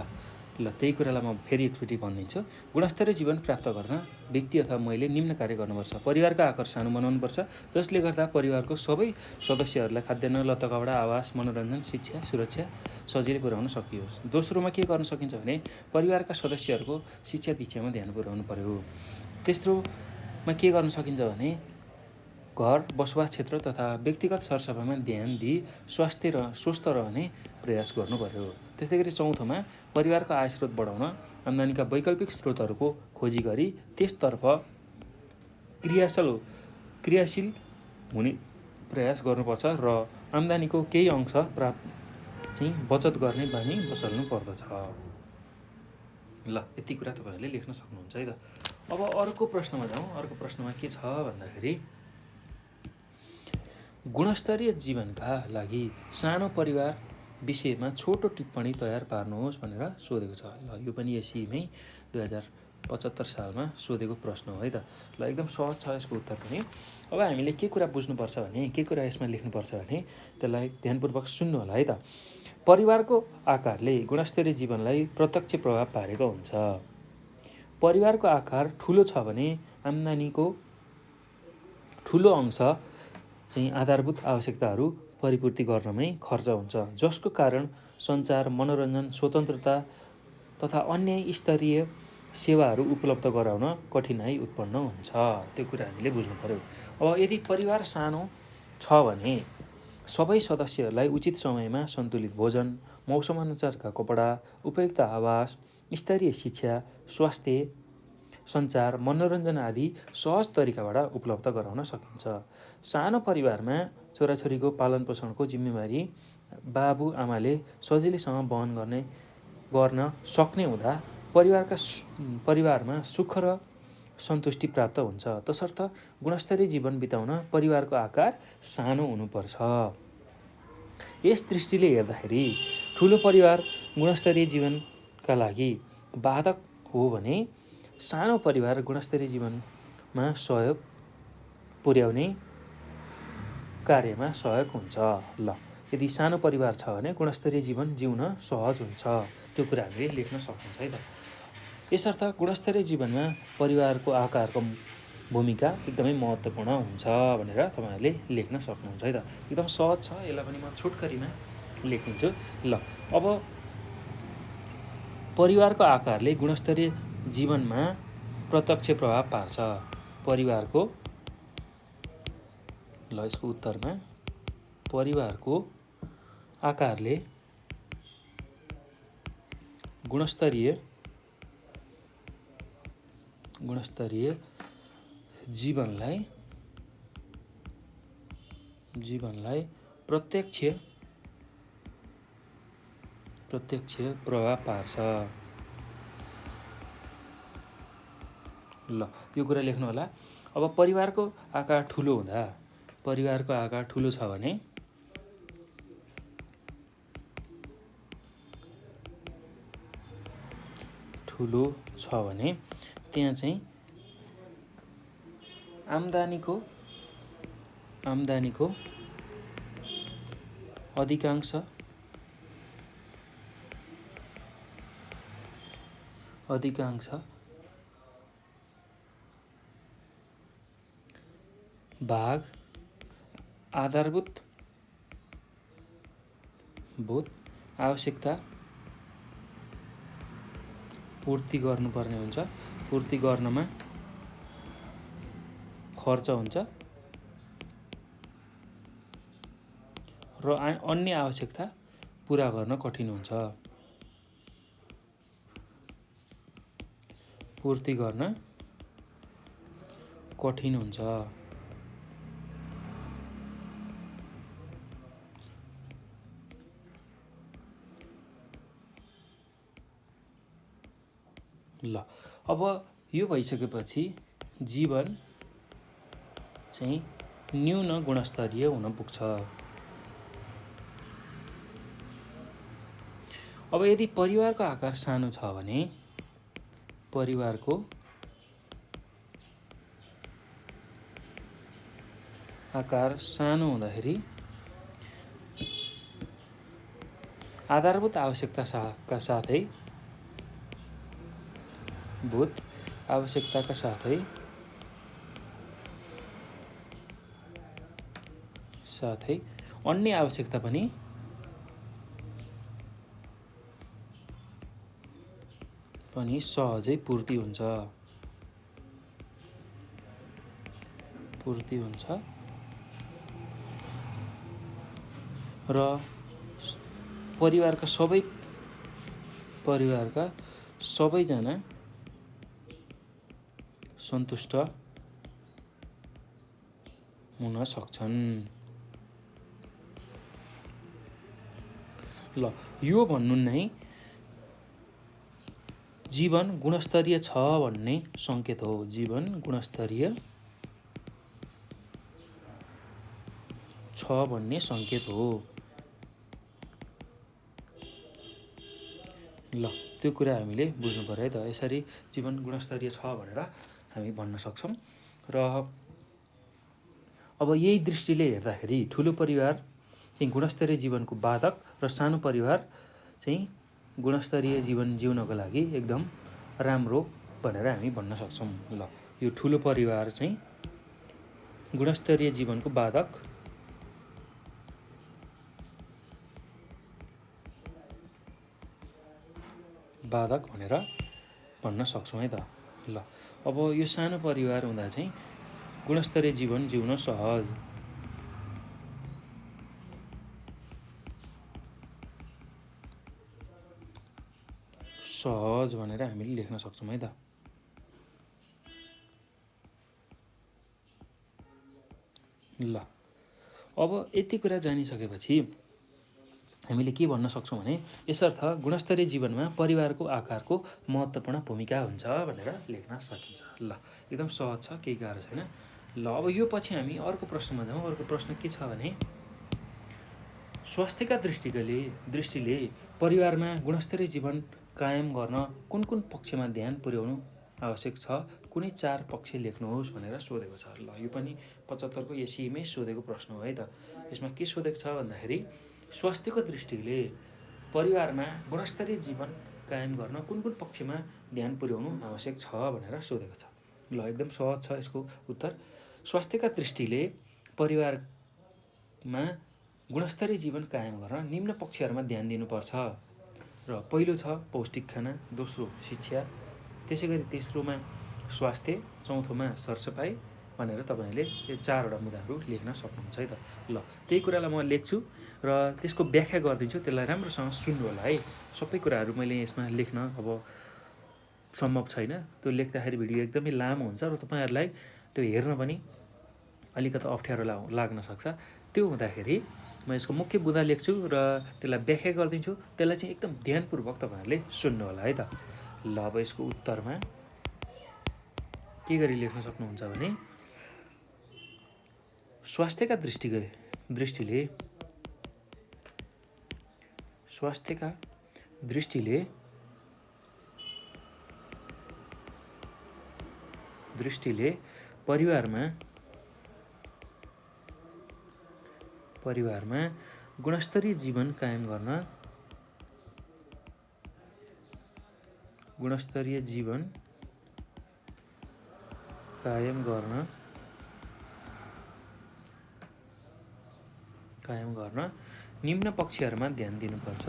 Speaker 1: ल त्यही कुरालाई म फेरि एकचोटि भनिदिन्छु। गुणस्तरीय जीवन प्राप्त गर्न व्यक्ति अथवा मैले निम्न कार्य गर्नुपर्छ। परिवारको आकार सानो बनाउनुपर्छ, जसले गर्दा परिवारको सबै सदस्यहरूलाई खाद्यान्न, लत्ता, कपडा, आवास, मनोरञ्जन, शिक्षा, सुरक्षा सजिलै पुर्याउन सकियोस्। दोस्रोमा के गर्न सकिन्छ भने परिवारका सदस्यहरूको शिक्षा दीक्षामा ध्यान पुर्याउनु पर्यो। तेस्रोमा के गर्न सकिन्छ भने घर, बसोबास क्षेत्र तथा व्यक्तिगत सरसफाइमा ध्यान दिई स्वस्थ रहने प्रयास गर्नु पर्यो। त्यस्तै गरी चौथोमा परिवारको आय स्रोत बढाउन आम्दानीका वैकल्पिक स्रोतहरूको खोजी गरी त्यसतर्फ क्रियाशील हुने प्रयास गर्नुपर्छ र आम्दानीको केही अंश बचत गर्ने बानी बसाल्नु पर्दछ। ल यति कुरा तपाईँहरूले लेख्न सक्नुहुन्छ है त। अब अर्को प्रश्नमा जाउँ। अर्को प्रश्नमा के छ भन्दाखेरि गुणस्तरीय जीवनका लागि सानो परिवार विषयमा छोटो टिप्पणी तयार पार्नुहोस् भनेर सोधेको छ। ल यो पनि एसईमै 2075 सालमा सोधेको प्रश्न हो है त। ल एकदम सहज छ यसको उत्तर पनि। अब हामीले के कुरा बुझ्नुपर्छ भने, के कुरा यसमा लेख्नुपर्छ भने त्यसलाई ध्यानपूर्वक सुन्नु होला है त। परिवारको आकारले गुणस्तरीय जीवनलाई प्रत्यक्ष प्रभाव पारेको हुन्छ। परिवारको आकार ठुलो छ भने आम्दानीको ठुलो अंश चाहिँ आधारभूत आवश्यकताहरू परिपूर्ति गर्नमै खर्च हुन्छ, जसको कारण सञ्चार, मनोरञ्जन, स्वतन्त्रता तथा अन्य स्तरीय सेवाहरू उपलब्ध गराउन कठिनाइ उत्पन्न हुन्छ। त्यो कुरा हामीले बुझ्नु पर्यो। अब यदि परिवार सानो छ भने सबै सदस्यहरूलाई उचित समयमा सन्तुलित भोजन, मौसमअनुसारका कपडा, उपयुक्त आवास, स्तरीय शिक्षा, स्वास्थ्य, सञ्चार, मनोरञ्जन आदि सहज तरिकाबाट उपलब्ध गराउन सकिन्छ। सानो परिवारमा छोराछोरीको पालनपोषणको जिम्मेवारी बाबुआमाले सजिलैसँग वहन गर्न सक्ने हुँदा परिवारमा सुख र सन्तुष्टि प्राप्त हुन्छ। तसर्थ गुणस्तरीय जीवन बिताउन परिवारको आकार सानो हुनुपर्छ। यस दृष्टिले हेर्दाखेरि ठुलो परिवार गुणस्तरीय जीवनका लागि बाधक हो भने सानो परिवार गुणस्तरीय जीवनमा सहयोग पुर्याउने कार्यमा सहयोग हुन्छ। ल यदि सानो परिवार छ भने गुणस्तरीय जीवन जिउन सहज हुन्छ। त्यो कुरा हामीले लेख्न सक्नुहुन्छ है त। यसर्थ गुणस्तरीय जीवनमा परिवारको आकारको भूमिका एकदमै महत्त्वपूर्ण हुन्छ भनेर तपाईँहरूले लेख्न सक्नुहुन्छ है त। एकदम सहज छ, यसलाई पनि म छोटकरीमा लेखिदिन्छु। ल अब परिवारको आकारले गुणस्तरीय जीवनमा प्रत्यक्ष प्रभाव पार्छ। परिवारको यसको उत्तरमा परिवारको आकारले गुणस्तरीय जीवनलाई प्रत्यक्ष प्रभाव पार्छ। ल यो कुरा लेख्नु होला। अब परिवारको आकार ठुलो हुँदा, परिवारको आकार ठुलो छ भने त्यहाँ चाहिँ आम्दानीको अधिकांश भाग आधारभूत आवश्यकता पूर्ति गर्नुपर्ने हुन्छ, पूर्ति गर्नमा खर्च हुन्छ र अन्य आवश्यकता पुरा गर्न कठिन हुन्छ। पूर्ति गर्न कठिन हुन्छ। ल अब यो भइसकेपछि जीवन चाहिँ न्यून गुणस्तरीय हुन पुग्छ। अब यदि परिवारको आकार सानो छ भने परिवारको आकार सानो हुँदाखेरि आधारभूत आवश्यकताका साथै मूलभूत आवश्यकताका साथै अन्य आवश्यकता पनि सहजै पूर्ति हुन्छ र परिवारका सबैजना सन्तुष्ट हुन सक्छन्। ल यो भन्नु नै जीवन गुणस्तरीय छ भन्ने सङ्केत हो। जीवन गुणस्तरीय छ भन्ने सङ्केत हो। ल त्यो कुरा हामीले बुझ्नु पर्यो है त। यसरी जीवन गुणस्तरीय छ भनेर हामी भन्न सक्छौँ। र अब यही दृष्टिले हेर्दाखेरि ठुलो परिवार चाहिँ गुणस्तरीय जीवनको बाधक र सानो परिवार चाहिँ गुणस्तरीय जीवन जिउनको लागि एकदम राम्रो भनेर हामी भन्न सक्छौँ। ल यो ठुलो परिवार चाहिँ गुणस्तरीय जीवनको बाधक भनेर भन्न सक्छौँ है त। ल अब यो सानो परिवार हुँदा चाहिँ गुणस्तरीय जीवन जिउन सहज भनेर हामीले लेख्न सक्छौँ है त। ल अब यति कुरा जानिसकेपछि हामीले के भन्न सक्छौँ भने यसर्थ गुणस्तरीय जीवनमा परिवारको आकारको महत्त्वपूर्ण भूमिका हुन्छ भनेर लेख्न सकिन्छ। ल एकदम सहज छ, केही गाह्रो छैन। ल अब यो पछि हामी अर्को प्रश्नमा जाउँ। अर्को प्रश्न के छ भने स्वास्थ्यका दृष्टिले परिवारमा गुणस्तरीय जीवन कायम गर्न कुन पक्षमा ध्यान पुर्याउनु आवश्यक छ? कुनै 4 पक्ष लेख्नुहोस् भनेर सोधेको छ। ल यो पनि 75 को एसीमै सोधेको प्रश्न हो है त। यसमा के सोधेको छ भन्दाखेरि स्वास्थ्यको दृष्टिले परिवारमा गुणस्तरीय जीवन कायम गर्न कुन पक्षमा ध्यान पुर्याउनु आवश्यक छ भनेर सोधेको छ। ल एकदम सहज छ यसको उत्तर। स्वास्थ्यका दृष्टिले परिवारमा गुणस्तरीय जीवन कायम गर्न निम्न पक्षहरूमा ध्यान दिनुपर्छ। र पहिलो छ पौष्टिक खाना, दोस्रो शिक्षा, त्यसै गरी तेस्रोमा स्वास्थ्य, चौथोमा सरसफाइ भनेर तपाईँले यो 4वटा मुद्दाहरू लेख्न सक्नुहुन्छ है त। ल त्यही कुरालाई म लेख्छु र त्यसको व्याख्या गरिदिन्छु। त्यसलाई राम्रोसँग सुन्नु होला है। सबै कुराहरू मैले यसमा लेख्न अब सम्भव छैन। त्यो लेख्दाखेरि भिडियो एकदमै लामो हुन्छ र तपाईँहरूलाई त्यो हेर्न पनि अलिकति अप्ठ्यारो लाग्न सक्छ। त्यो हुँदाखेरि म यसको मुख्य बुँदा लेख्छु र त्यसलाई व्याख्या गरिदिन्छु। त्यसलाई चाहिँ एकदम ध्यानपूर्वक तपाईँहरूले सुन्नु होला है त। ल अब यसको उत्तरमा के गरी लेख्न सक्नुहुन्छ भने स्वास्थ्यका दृष्टिले परिवारमा गुणस्तरीय जीवन कायम गर्न निम्न पक्षहरूमा ध्यान दिनुपर्छ।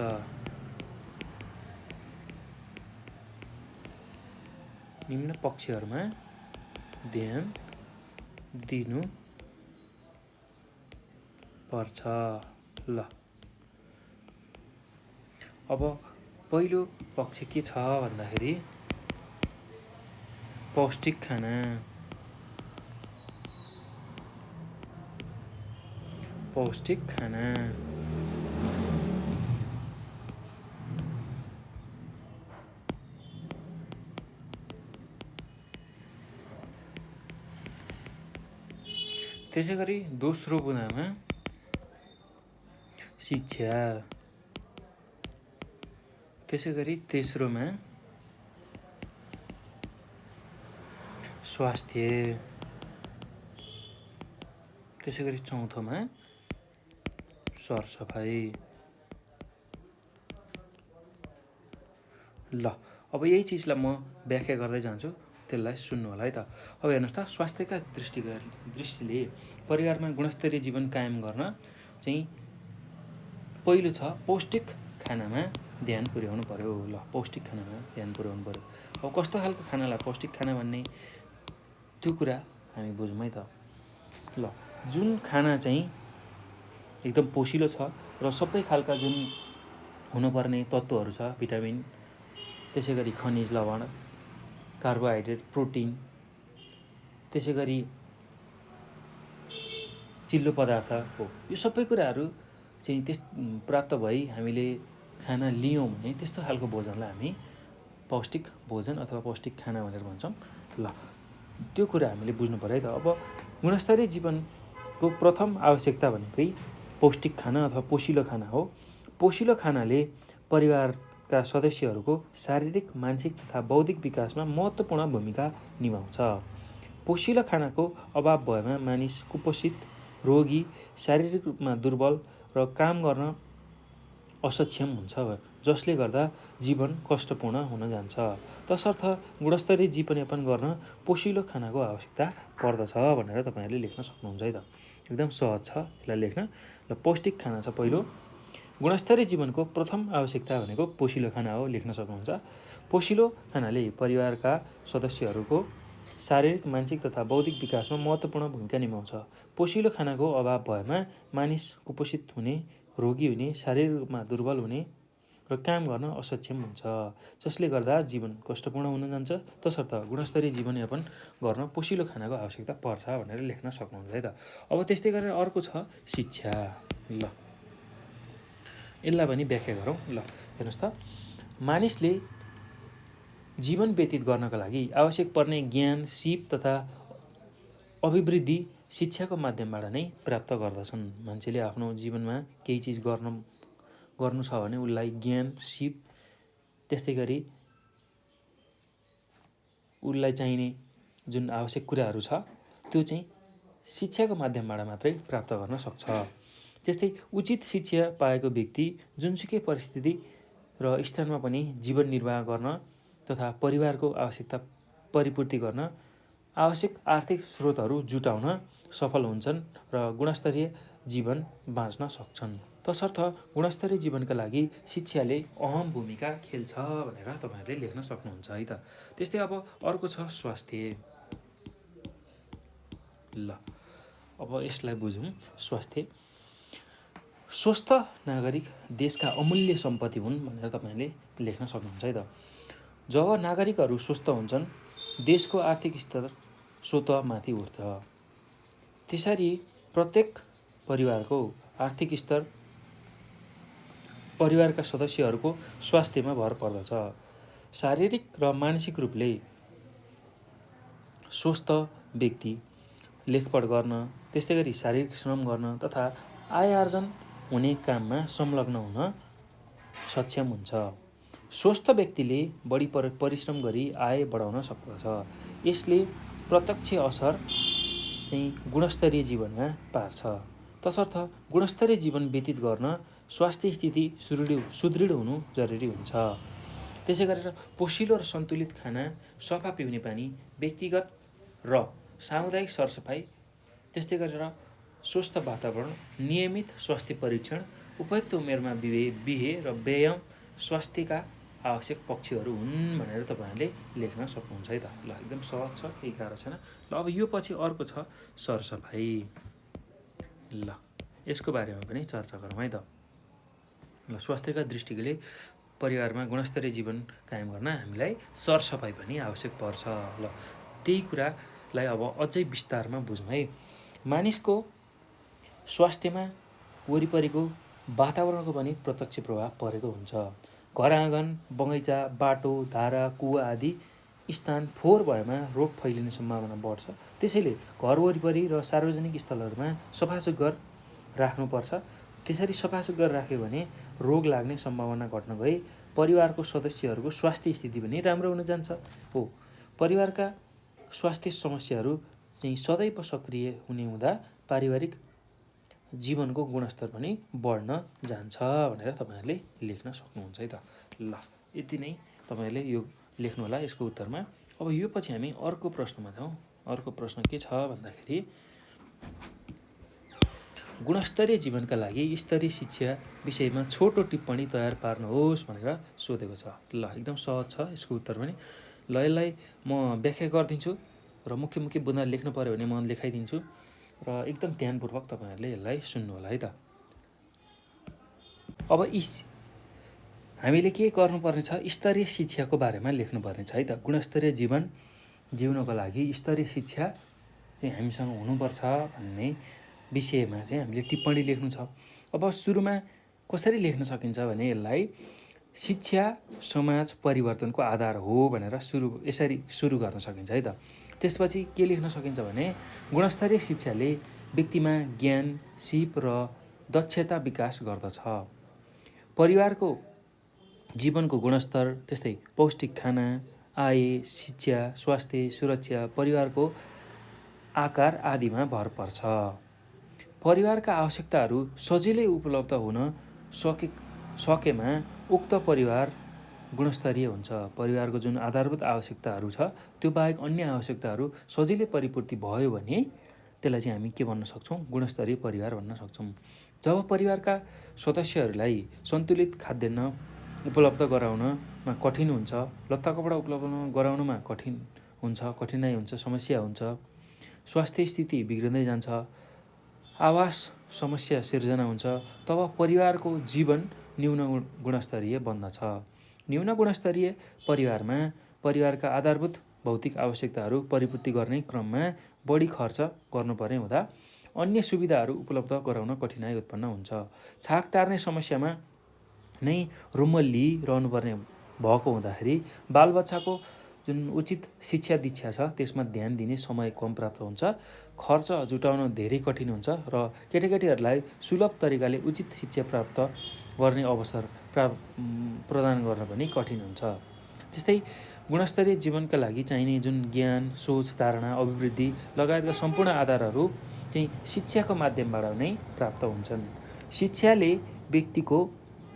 Speaker 1: ल अब पहिलो पक्ष के छ भन्दाखेरि पौष्टिक खाना। त्यसै गरी दोस्रो बुँदामा शिक्षा, त्यसै गरी तेस्रोमा स्वास्थ्य, त्यसै गरी चौथोमा सरसफाइ। ल अब यही चिजलाई म व्याख्या गर्दै जान्छु, त्यसलाई सुन्नु होला है त। अब हेर्नुहोस् त, स्वास्थ्यका दृष्टिले परिवारमा गुणस्तरीय जीवन कायम गर्न चाहिँ पहिलो छ पौष्टिक खानामा ध्यान पुर्याउनु पर्यो। ल, पौष्टिक खानामा ध्यान पुर्याउनु पर्यो। अब कस्तो खालको खानालाई पौष्टिक खाना भन्ने, त्यो कुरा हामी बुझौँ है त। ल, जुन खाना चाहिँ एकदम पोषिलो छ र सबै खालका जुन हुनुपर्ने तत्त्वहरू छ, भिटामिन, त्यसै गरी खनिज लवण, कार्बोहाइड्रेट, प्रोटिन, त्यसै गरी चिल्लो पदार्थ हो, यो सबै कुराहरू चाहिँ प्राप्त भई हामीले खाना लियौँ भने त्यस्तो खालको भोजनलाई हामी पौष्टिक भोजन अथवा पौष्टिक खाना भनेर भन्छौँ। ल, त्यो कुरा हामीले बुझ्नु पऱ्यो है त। अब गुणस्तरीय जीवनको प्रथम आवश्यकता भनेकै पौष्टिक खाना अथवा पोषिलो खाना हो। पोषिलो खानाले परिवारका सदस्यहरूको शारीरिक, मानसिक तथा बौद्धिक विकासमा महत्त्वपूर्ण भूमिका निभाउँछ। पोषिलो खानाको अभाव भएमा मानिस कुपोषित, रोगी, शारीरिक रूपमा दुर्बल र काम गर्न असक्षम हुन्छ, जसले गर्दा जीवन कष्टपूर्ण हुन जान्छ। तसर्थ गुणस्तरीय जीवनयापन गर्न पोषिलो खानाको आवश्यकता पर्दछ भनेर तपाईँहरूले लेख्न सक्नुहुन्छ है त। एकदम सहज छ यसलाई लेख्न। र पौष्टिक खाना छ पहिलो। गुणस्तरीय जीवनको प्रथम आवश्यकता भनेको पोषिलो खाना हो, लेख्न सक्नुहुन्छ। पोषिलो खानाले परिवारका सदस्यहरूको शारीरिक, मानसिक तथा बौद्धिक विकासमा महत्त्वपूर्ण भूमिका निभाउँछ। पोषिलो खानाको अभाव भएमा मानिस कुपोषित हुने, रोगी हुने, शारीरिक रूपमा दुर्बल हुने र काम गर्न असक्षम हुन्छ, जसले गर्दा जीवन कष्टपूर्ण हुन जान्छ। तसर्थ गुणस्तरीय जीवनयापन गर्न पोषिलो खानाको आवश्यकता पर्छ भनेर लेख्न सक्नुहुन्छ है त। अब त्यस्तै गरेर अर्को छ शिक्षा। ल, यसलाई पनि व्याख्या गरौँ। ल, हेर्नुहोस् त, मानिसले जीवन व्यतीत गर्नका लागि आवश्यक पर्ने ज्ञान, सिप तथा अभिवृद्धि शिक्षाको माध्यमबाट नै प्राप्त गर्दछन्। मान्छेले आफ्नो जीवनमा केही चिज गर्नु छ भने उसलाई ज्ञान, सिप, त्यस्तै गरी उसलाई चाहिने जुन आवश्यक कुराहरू छ त्यो चाहिँ शिक्षाको माध्यमबाट मात्रै प्राप्त गर्न सक्छ। त्यस्तै उचित शिक्षा पाएको व्यक्ति जुनसुकै परिस्थिति र स्थानमा पनि जीवन निर्वाह गर्न तथा परिवारको आवश्यकता परिपूर्ति गर्न आवश्यक आर्थिक स्रोतहरू जुटाउन सफल हुन्छन् र गुणस्तरीय जीवन बाँच्न सक्छन्। तसर्थ गुणस्तरीय जीवनका लागि शिक्षाले अहम भूमिका खेल्छ भनेर तपाईँहरूले लेख्न सक्नुहुन्छ है त। त्यस्तै अब अर्को छ स्वास्थ्य। ल, अब यसलाई बुझौँ। स्वास्थ्य, स्वस्थ नागरिक देशका अमूल्य सम्पत्ति हुन् भनेर तपाईँले लेख्न सक्नुहुन्छ है त। जब नागरिकहरू स्वस्थ हुन्छन्, देशको आर्थिक स्तर स्वतः माथि उठ्छ। त्यसरी प्रत्येक परिवारको आर्थिक स्तर परिवारका सदस्यहरूको स्वास्थ्यमा भर पर्दछ। शारीरिक र मानसिक रूपले स्वस्थ व्यक्ति लेखपढ गर्न, त्यस्तै गरी शारीरिक श्रम गर्न तथा आय आर्जन हुने काममा संलग्न हुन सक्षम हुन्छ। स्वस्थ व्यक्तिले बढी परिश्रम गरी आय बढाउन सक्दछ। यसले प्रत्यक्ष असर चाहिँ गुणस्तरीय जीवनमा पार्छ। तसर्थ गुणस्तरीय जीवन व्यतीत गर्न स्वास्थ्य स्थिति सुदृढ हुनु जरुरी हुन्छ। त्यसै गरेर पोषिलो र सन्तुलित खाना, सफा पिउने पानी, व्यक्तिगत र सामुदायिक सरसफाइ, त्यस्तै गरेर स्वस्थ वातावरण, नियमित स्वास्थ्य परीक्षण, उपयुक्त उमेरमा बिहे र व्यायाम स्वास्थ्यका आवश्यक पक्षहरू हुन् भनेर तपाईँहरूले लेख्न सक्नुहुन्छ है त। ल, एकदम सहज छ, केही गाह्रो छैन। ल, अब यो पछि अर्को छ सरसफाइ। ल, यसको बारेमा पनि चर्चा गरौँ है त। ल, स्वास्थ्यका दृष्टिले परिवारमा गुणस्तरीय जीवन कायम गर्न हामीलाई सरसफाइ पनि आवश्यक पर्छ। ल, त्यही कुरालाई अब अझै विस्तारमा बुझौँ है। मानिसको स्वास्थ्यमा वरिपरिको वातावरणको पनि प्रत्यक्ष प्रभाव परेको हुन्छ। घर आँगन, बगैँचा, बाटो, धारा, कुवा आदि स्थान फोहोर भएमा रोग फैलिने सम्भावना बढ्छ। त्यसैले घर वरिपरि र सार्वजनिक स्थलहरूमा सफासुग्घर राख्नुपर्छ। त्यसरी सफासुग्घर राख्यो भने रोग लाग्ने सम्भावना घट्न गई परिवारको सदस्यहरूको स्वास्थ्य स्थिति पनि राम्रो हुन जान्छ। हो, परिवारका स्वास्थ्य समस्याहरू चाहिँ सदैव सक्रिय हुने हुँदा पारिवारिक जीवनको गुणस्तर पनि बढ्न जान्छ भनेर तपाईँहरूले लेख्न सक्नुहुन्छ है त। ल, यति नै तपाईँहरूले यो लेख्नु होला यसको उत्तरमा। अब यो पछि हामी अर्को प्रश्नमा जाउँ। अर्को प्रश्न के छ भन्दाखेरि गुणस्तरीय जीवनका लागि स्तरीय शिक्षा विषयमा छोटो टिप्पणी तयार पार्नुहोस् भनेर सोधेको छ। ल एकदम सहज छ यसको उत्तर पनि। ल यसलाई म व्याख्या गरिदिन्छु र मुख्य मुख्य बुँदा लेख्नु पऱ्यो भने म लेखाइदिन्छु र एकदम ध्यानपूर्वक तपाईँहरूले यसलाई सुन्नु होला है त। अब हामीले के गर्नुपर्ने छ, स्तरीय शिक्षाको बारेमा लेख्नुपर्ने छ है त। गुणस्तरीय जीवन जिउनको लागि स्तरीय शिक्षा चाहिँ हामीसँग हुनुपर्छ भन्ने विषयमा चाहिँ हामीले टिप्पणी लेख्नु छ। अब सुरुमा कसरी लेख्न सकिन्छ भने यसलाई शिक्षा समाज परिवर्तनको आधार हो भनेर यसरी सुरु गर्न सकिन्छ है त। त्यसपछि के लेख्न सकिन्छ भने गुणस्तरीय शिक्षाले व्यक्तिमा ज्ञान, सिप र दक्षता विकास गर्दछ। परिवारको जीवनको गुणस्तर, त्यस्तै पौष्टिक खाना, आय, शिक्षा, स्वास्थ्य, सुरक्षा, परिवारको आकार आदिमा भर पर्छ। परिवारका आवश्यकताहरू सजिलै उपलब्ध हुन सकेमा उक्त परिवार गुणस्तरीय हुन्छ। परिवारको जुन आधारभूत आवश्यकताहरू छ त्यो बाहेक अन्य आवश्यकताहरू सजिलै परिपूर्ति भयो भने त्यसलाई चाहिँ हामी के भन्न सक्छौँ, गुणस्तरीय परिवार भन्न सक्छौँ। जब परिवारका सदस्यहरूलाई सन्तुलित खाद्यान्न उपलब्ध गराउनमा कठिन हुन्छ, लत्ता कपडा उपलब्ध गराउनमा कठिनाइ हुन्छ, समस्या हुन्छ, स्वास्थ्य स्थिति बिग्रिँदै जान्छ, आवास समस्या सिर्जना हुन्छ, तब परिवारको जीवन न्यून गुणस्तरीय बन्दछ। न्यून गुणस्तरीय परिवारमा परिवारका आधारभूत भौतिक आवश्यकताहरू परिपूर्ति गर्ने क्रममा बढी खर्च गर्नुपर्ने हुँदा अन्य सुविधाहरू उपलब्ध गराउन कठिनाइ उत्पन्न हुन्छ। छाक टार्ने समस्यामा नै रुमल्ली रहनुपर्ने भएको हुँदाखेरि बालबच्चाको जुन उचित शिक्षा दीक्षा छ त्यसमा ध्यान दिने समय कम प्राप्त हुन्छ, खर्च जुटाउन धेरै कठिन हुन्छ र केटाकेटीहरूलाई सुलभ तरिकाले उचित शिक्षा प्राप्त गर्ने अवसर प्रदान गर्न पनि कठिन हुन्छ। त्यस्तै गुणस्तरीय जीवनका लागि चाहिने जुन ज्ञान, सोच, धारणा, अभिवृद्धि लगायतका सम्पूर्ण आधारहरू चाहिँ शिक्षाको माध्यमबाट नै प्राप्त हुन्छन्। शिक्षाले व्यक्तिको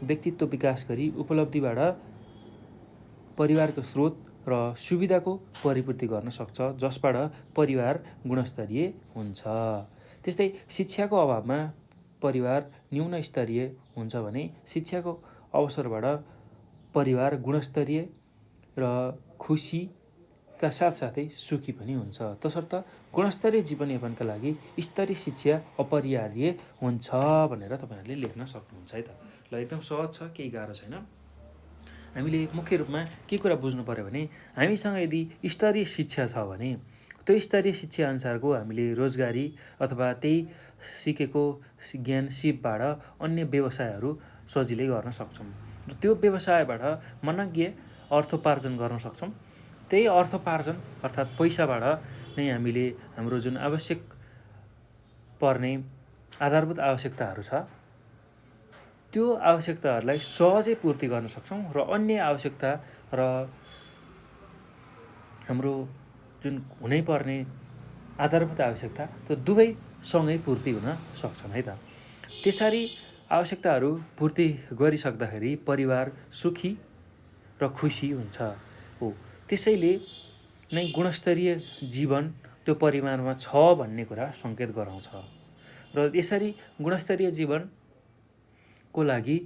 Speaker 1: व्यक्तित्व विकास गरी उपलब्धिबाट परिवारको स्रोत र सुविधाको परिपूर्ति गर्न सक्छ, जसबाट परिवार गुणस्तरीय हुन्छ। त्यस्तै शिक्षाको अभावमा परिवार न्यून स्तरीय हुन्छ भने शिक्षाको अवसरबाट परिवार गुणस्तरीय र खुसीका साथसाथै सुखी पनि हुन्छ। तसर्थ गुणस्तरीय जीवनयापनका लागि स्तरीय शिक्षा अपरिहार्य हुन्छ भनेर तपाईँहरूले लेख्न सक्नुहुन्छ है त। ल एकदम सहज छ, केही गाह्रो छैन। हामीले मुख्य रूपमा के कुरा बुझ्नु पऱ्यो भने हामीसँग यदि स्तरीय शिक्षा छ भने त्यो स्तरीय शिक्षा अनुसारको हामीले रोजगारी अथवा त्यही सिकेको ज्ञान सिपबाट अन्य व्यवसायहरू सजिलै गर्न सक्छौँ र त्यो व्यवसायबाट मनज्ञ अर्थोपार्जन गर्न सक्छौँ। त्यही अर्थोपार्जन अर्थात् पैसाबाट नै हामीले हाम्रो जुन आवश्यक पर्ने आधारभूत आवश्यकताहरू छ त्यो आवश्यकताहरूलाई सहजै पूर्ति गर्न सक्छौँ र अन्य आवश्यकता र हाम्रो जुन हुनैपर्ने आधारभूत आवश्यकता त्यो दुवै सँगै पूर्ति हुन सक्छन् है त। त्यसरी आवश्यकताहरू पूर्ति गरिसक्दाखेरि परिवार सुखी र खुसी हुन्छ हो। त्यसैले नै गुणस्तरीय जीवन त्यो परिवारमा छ भन्ने कुरा सङ्केत गराउँछ र यसरी गुणस्तरीय जीवनको लागि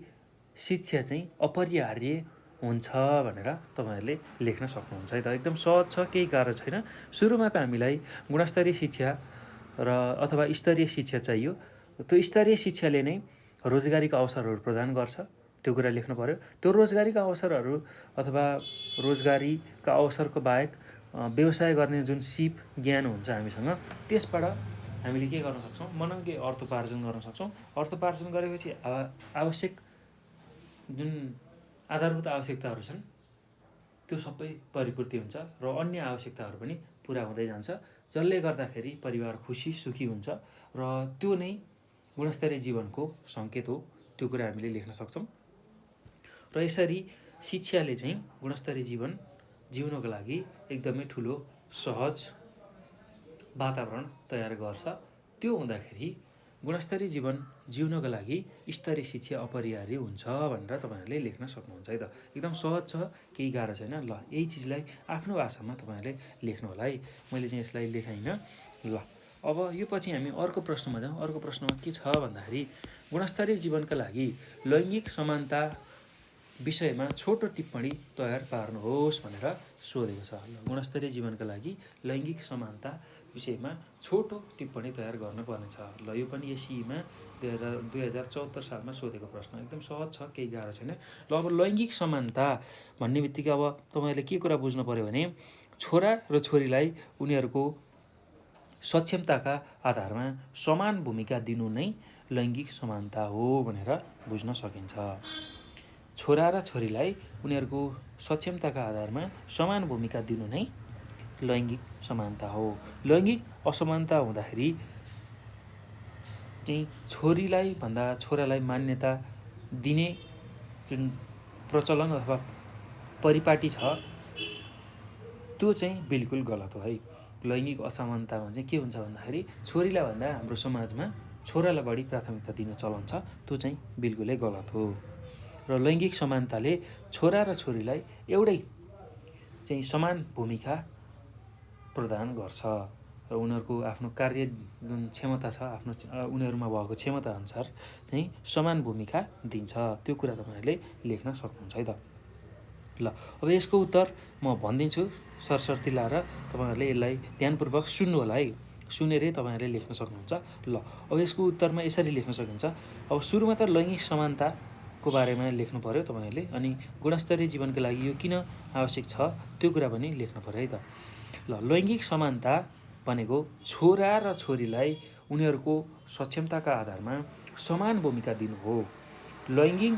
Speaker 1: शिक्षा चाहिँ अपरिहार्य हुन्छ भनेर तपाईँहरूले लेख्न सक्नुहुन्छ है त। एकदम सहज छ, केही गाह्रो छैन। सुरुमा त हामीलाई गुणस्तरीय शिक्षा र अथवा स्तरीय शिक्षा चाहियो। त्यो स्तरीय शिक्षाले नै रोजगारीका अवसरहरू प्रदान गर्छ, त्यो कुरा लेख्नु पऱ्यो। त्यो रोजगारीका अवसरहरू अथवा रोजगारीका अवसरको बाहेक व्यवसाय गर्ने जुन सिप ज्ञान हुन्छ हामीसँग त्यसबाट हामीले के गर्न सक्छौँ, मनज्ञ अर्थोपार्जन गर्न सक्छौँ। अर्थोपार्जन गरेपछि आवश्यक जुन आधारभूत आवश्यकताहरू छन् त्यो सबै परिपूर्ति हुन्छ र अन्य आवश्यकताहरू पनि पुरा हुँदै जान्छ, जसले गर्दाखेरि परिवार खुसी सुखी हुन्छ र त्यो नै गुणस्तरीय जीवनको सङ्केत हो। त्यो कुरा हामीले लेख्न सक्छौँ र यसरी शिक्षाले चाहिँ गुणस्तरीय जीवन जिउनको लागि एकदमै ठुलो सहज वातावरण तयार गर्छ। त्यो हुँदाखेरि गुणस्तरीय जीवन जिउनको लागि स्तरीय शिक्षा अपरिहार्य हुन्छ भनेर तपाईँहरूले लेख्न सक्नुहुन्छ है त। एकदम सहज छ, केही गाह्रो छैन। ल यही चिजलाई आफ्नो भाषामा तपाईँहरूले लेख्नु होला है। मैले चाहिँ यसलाई लेखाइनँ। ल अब यो पछि हामी अर्को प्रश्नमा जाउँ। अर्को प्रश्नमा के छ भन्दाखेरि गुणस्तरीय जीवनका लागि लैङ्गिक समानता विषयमा छोटो टिप्पणी तयार पार्नुहोस् भनेर सोधेको छ। गुणस्तरीय जीवनका लागि लैङ्गिक समानता विषयमा छोटो टिप्पणी तयार गर्नुपर्ने छ। ल यो पनि एसईमा 2074 सालमा सोधेको प्रश्न, एकदम सहज छ, केही गाह्रो छैन। ल अब लैङ्गिक समानता भन्ने बित्तिकै अब तपाईँहरूले के कुरा बुझ्नु पऱ्यो भने छोरा र छोरीलाई उनीहरूको सक्षमताका आधारमा समान भूमिका दिनु नै लैङ्गिक समानता हो भनेर बुझ्न सकिन्छ। छोरा र छोरीलाई उनीहरूको सक्षमताका आधारमा समान भूमिका दिनु नै लैङ्गिक समानता हो। लैङ्गिक असमानता हुँदाखेरि चाहिँ छोरीलाई भन्दा छोरालाई मान्यता दिने जुन प्रचलन अथवा परिपाटी छ त्यो चाहिँ बिल्कुल गलत हो है। लैङ्गिक असमानतामा चाहिँ के हुन्छ भन्दाखेरि छोरीलाई भन्दा हाम्रो समाजमा छोरालाई बढी प्राथमिकता दिने चलन छ, त्यो चाहिँ बिल्कुलै गलत हो। र लैङ्गिक समानताले छोरा र छोरीलाई एउटै चाहिँ समान भूमिका प्रदान गर्छ र उनीहरूको आफ्नो कार्य जुन क्षमता छ, आफ्नो उनीहरूमा भएको क्षमता अनुसार चाहिँ समान भूमिका दिन्छ। त्यो कुरा तपाईँहरूले लेख्न सक्नुहुन्छ है त। ल अब यसको उत्तर म भनिदिन्छु सरसर्ती लाएर, तपाईँहरूले यसलाई ध्यानपूर्वक सुन्नु होला है। सुनेरै तपाईँहरूले लेख्न सक्नुहुन्छ। ल अब यसको उत्तरमा यसरी लेख्न सकिन्छ। अब सुरुमा त लैङ्गिक समानताको बारेमा लेख्नु पऱ्यो तपाईँहरूले, अनि गुणस्तरीय जीवनको लागि यो किन आवश्यक छ त्यो कुरा पनि लेख्नु पऱ्यो है त। ल लैङ्गिक समानता भनेको छोरा र छोरीलाई उनीहरूको सक्षमताका आधारमा समान भूमिका दिनु हो। लैङ्गिक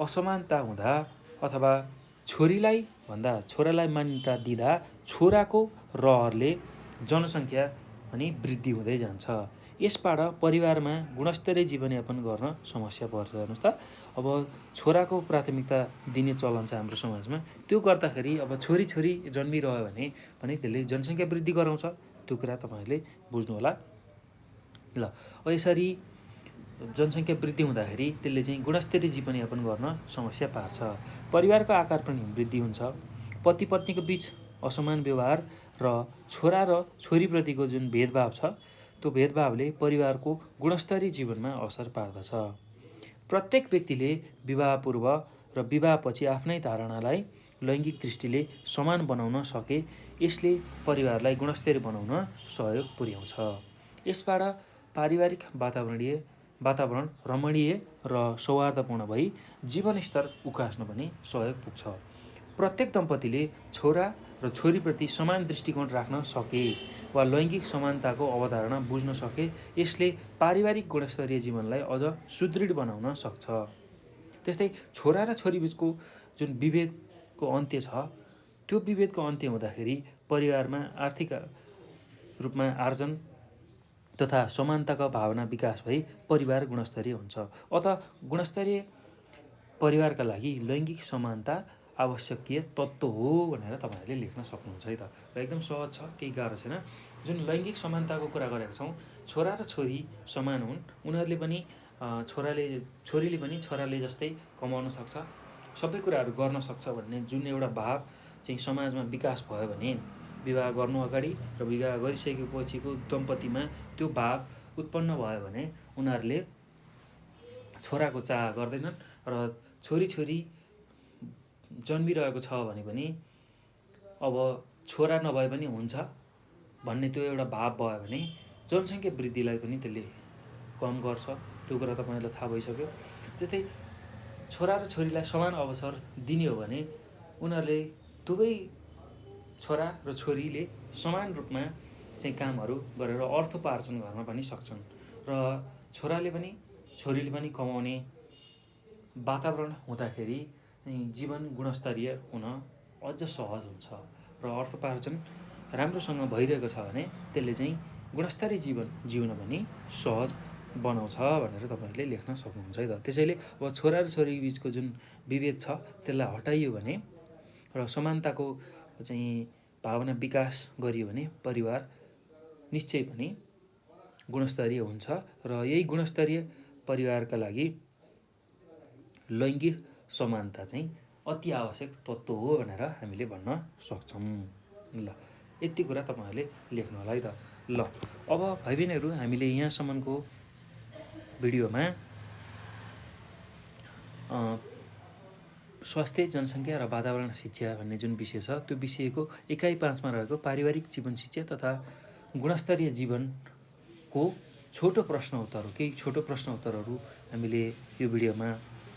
Speaker 1: असमानता हुँदा अथवा छोरीलाई भन्दा छोरालाई मान्यता दिँदा छोराको रहरले जनसङ्ख्या पनि वृद्धि हुँदै जान्छ। यसबाट परिवारमा गुणस्तरीय जीवनयापन गर्न समस्या पर्छ। हेर्नुहोस् त, अब छोराको प्राथमिकता दिने चलन छ हाम्रो समाजमा, त्यो गर्दाखेरि अब छोरी जन्मिरह्यो भने पनि त्यसले जनसङ्ख्या वृद्धि गराउँछ। त्यो कुरा तपाईँहरूले बुझ्नु होला। ल अब यसरी जनसङ्ख्या वृद्धि हुँदाखेरि त्यसले चाहिँ गुणस्तरीय जीवनयापन गर्न समस्या पार्छ। परिवारको आकार पनि वृद्धि हुन्छ। पति पत्नीको बीच असमान व्यवहार र छोरा र छोरीप्रतिको जुन भेदभाव छ त्यो भेदभावले परिवारको गुणस्तरीय जीवनमा असर पार्दछ। प्रत्येक व्यक्तिले विवाहपूर्व र विवाहपछि आफ्नै धारणालाई लैङ्गिक दृष्टिले समान बनाउन सके यसले परिवारलाई गुणस्तरीय बनाउन सहयोग पुर्याउँछ। यसबाट पारिवारिक वातावरण रमणीय र सौहार्दपूर्ण भई जीवनस्तर उकास्न पनि सहयोग पुग्छ। प्रत्येक दम्पतिले छोरा र छोरीप्रति समान दृष्टिकोण राख्न सके वा लैङ्गिक समानताको अवधारणा बुझ्न सके यसले पारिवारिक गुणस्तरीय जीवनलाई अझ सुदृढ बनाउन सक्छ। त्यस्तै छोरा र छोरीबीचको जुन विभेदको अन्त्य छ त्यो विभेदको अन्त्य हुँदाखेरि परिवारमा आर्थिक रूपमा आर्जन तथा समानताको भावना विकास भई परिवार गुणस्तरीय हुन्छ। अत गुणस्तरीय परिवारका लागि लैङ्गिक समानता आवश्यकीय तत्त्व हो भनेर तपाईँहरूले लेख्न सक्नुहुन्छ है त। र एकदम सहज छ, केही गाह्रो छैन। जुन लैङ्गिक समानताको कुरा गरेका छौँ, छोरा र छोरी समान हुन्, उनीहरूले पनि छोरीले पनि छोराले जस्तै कमाउन सक्छ, सबै कुराहरू गर्न सक्छ भन्ने जुन एउटा भाव चाहिँ समाजमा विकास भयो भने विवाह गर्नु अगाडि र विवाह गरिसकेपछिको दम्पतिमा त्यो भाव उत्पन्न भयो भने उनीहरूले छोराको चाह गर्दैनन् र छोरी जन्मिरहेको छ भने पनि अब छोरा नभए पनि हुन्छ भन्ने त्यो एउटा भाव भयो भने जनसङ्ख्या वृद्धिलाई पनि त्यसले कम गर्छ। त्यो कुरा तपाईँलाई थाहा भइसक्यो। त्यस्तै छोरा र छोरीलाई समान अवसर दिने हो भने उनीहरूले दुवै छोरा र छोरीले समान रूपमा चाहिँ कामहरू गरेर अर्थोपार्जन गर्न पनि सक्छन् र छोराले पनि छोरीले पनि कमाउने वातावरण हुँदाखेरि चाहिँ जीवन गुणस्तरीय हुन अझ सहज हुन्छ र अर्थोपार्जन राम्रोसँग भइरहेको छ भने त्यसले चाहिँ गुणस्तरीय जीवन जिउन पनि सहज बनाउँछ भनेर तपाईँहरूले लेख्न सक्नुहुन्छ है त। त्यसैले अब छोरा र छोरी बिचको जुन विभेद छ त्यसलाई हटाइयो भने र समानताको चाहिँ भावना विकास गरियो भने परिवार निश्चय पनि गुणस्तरीय हुन्छ र यही गुणस्तरीय परिवारका लागि लैङ्गिक समानता चाहिँ अति आवश्यक तत्त्व हो भनेर हामीले भन्न सक्छौँ। ल यति कुरा तपाईँहरूले लेख्नु होला है त। ल अब भाइ बहिनीहरू हामीले यहाँसम्मको भिडियोमा स्वास्थ्य, जनसङ्ख्या र वातावरण शिक्षा भन्ने जुन विषय छ त्यो विषयको एकाइ 5मा रहेको पारिवारिक जीवन शिक्षा तथा गुणस्तरीय जीवनको छोटो प्रश्न उत्तर हो, केही छोटो प्रश्न उत्तरहरू हामीले यो भिडियोमा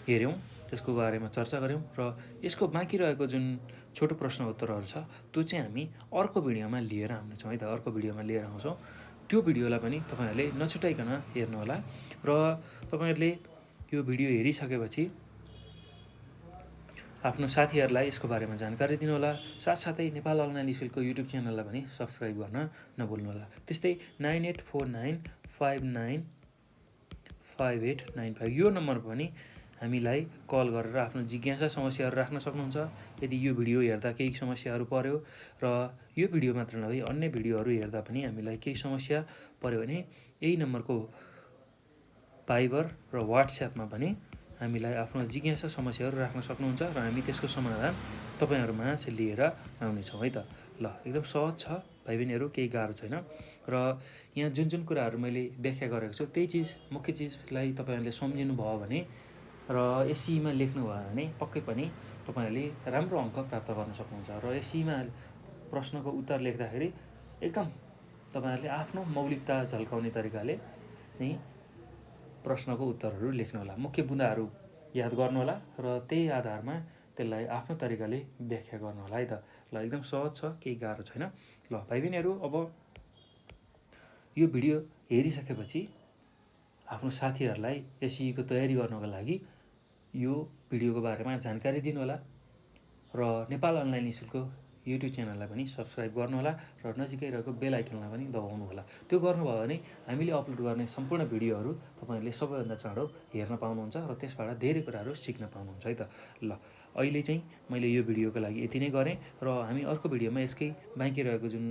Speaker 1: हेऱ्यौँ, त्यसको बारेमा चर्चा गऱ्यौँ र यसको बाँकी रहेको जुन छोटो प्रश्न उत्तरहरू छ त्यो चाहिँ हामी अर्को भिडियोमा लिएर आउनेछौँ है त। अर्को भिडियोमा लिएर आउँछौँ, त्यो भिडियोलाई पनि तपाईँहरूले नछुटाइकन हेर्नुहोला र तपाईँहरूले यो भिडियो हेरिसकेपछि आफ्नो साथीहरूलाई यसको बारेमा जानकारी दिनुहोला। साथसाथै नेपाल अनलाइन स्कुलको युट्युब च्यानललाई पनि सब्सक्राइब गर्न नभुल्नुहोला। त्यस्तै 9849595895 यो नम्बर पनि हामीलाई कल गरेर आफ्नो जिज्ञासा समस्याहरू राख्न सक्नुहुन्छ। यदि यो भिडियो हेर्दा केही समस्याहरू पर्यो र यो भिडियो मात्र नभई अन्य भिडियोहरू हेर्दा पनि हामीलाई केही समस्या पर्यो भने यही नम्बरको भाइबर र वाट्सएपमा पनि हामीलाई आफ्नो जिज्ञासा समस्याहरू राख्न सक्नुहुन्छ र हामी त्यसको समाधान तपाईँहरूमा चाहिँ लिएर आउनेछौँ है त। ल एकदम सहज छ भाइ बहिनीहरू, केही गाह्रो छैन र यहाँ जुन जुन कुराहरू मैले व्याख्या गरेको छु त्यही चिज मुख्य चिजलाई तपाईँहरूले सम्झिनु भयो भने र एससीमा लेख्नुभयो भने पक्कै पनि तपाईँहरूले राम्रो अङ्क प्राप्त गर्न सक्नुहुन्छ। र एससीमा प्रश्नको उत्तर लेख्दाखेरि एकदम तपाईँहरूले आफ्नो मौलिकता झल्काउने तरिकाले चाहिँ प्रश्नको उत्तरहरू लेख्नुहोला, मुख्य बुँदाहरू याद गर्नुहोला र त्यही आधारमा त्यसलाई आफ्नो तरिकाले व्याख्या गर्नुहोला है त। ल एकदम सहज छ, केही गाह्रो छैन। ल भाइ बहिनीहरू, अब यो भिडियो हेरिसकेपछि आफ्नो साथीहरूलाई एससीको तयारी गर्नको लागि यो भिडियोको बारेमा जानकारी दिनुहोला र नेपाल अनलाइन स्कुलको युट्युब च्यानललाई पनि सब्सक्राइब गर्नुहोला र नजिकै रहेको बेल आइकनलाई पनि दबाउनुहोला। त्यो गर्नुभयो भने हामीले अपलोड गर्ने सम्पूर्ण भिडियोहरू तपाईँहरूले सबैभन्दा चाँडो हेर्न पाउनुहुन्छ र त्यसबाट धेरै कुराहरू सिक्न पाउनुहुन्छ है त। ल अहिले चाहिँ मैले यो भिडियोको लागि यति नै गरेँ र हामी अर्को भिडियोमा यसकै बाँकी रहेको जुन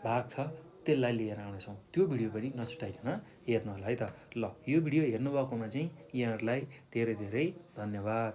Speaker 1: भाग छ त्यसलाई लिएर आउनेछौँ। त्यो भिडियो पनि नछुटाइकन हेर्नुहोला है त। ल यो भिडियो हेर्नुभएकोमा चाहिँ यहाँहरूलाई धेरै धेरै धन्यवाद।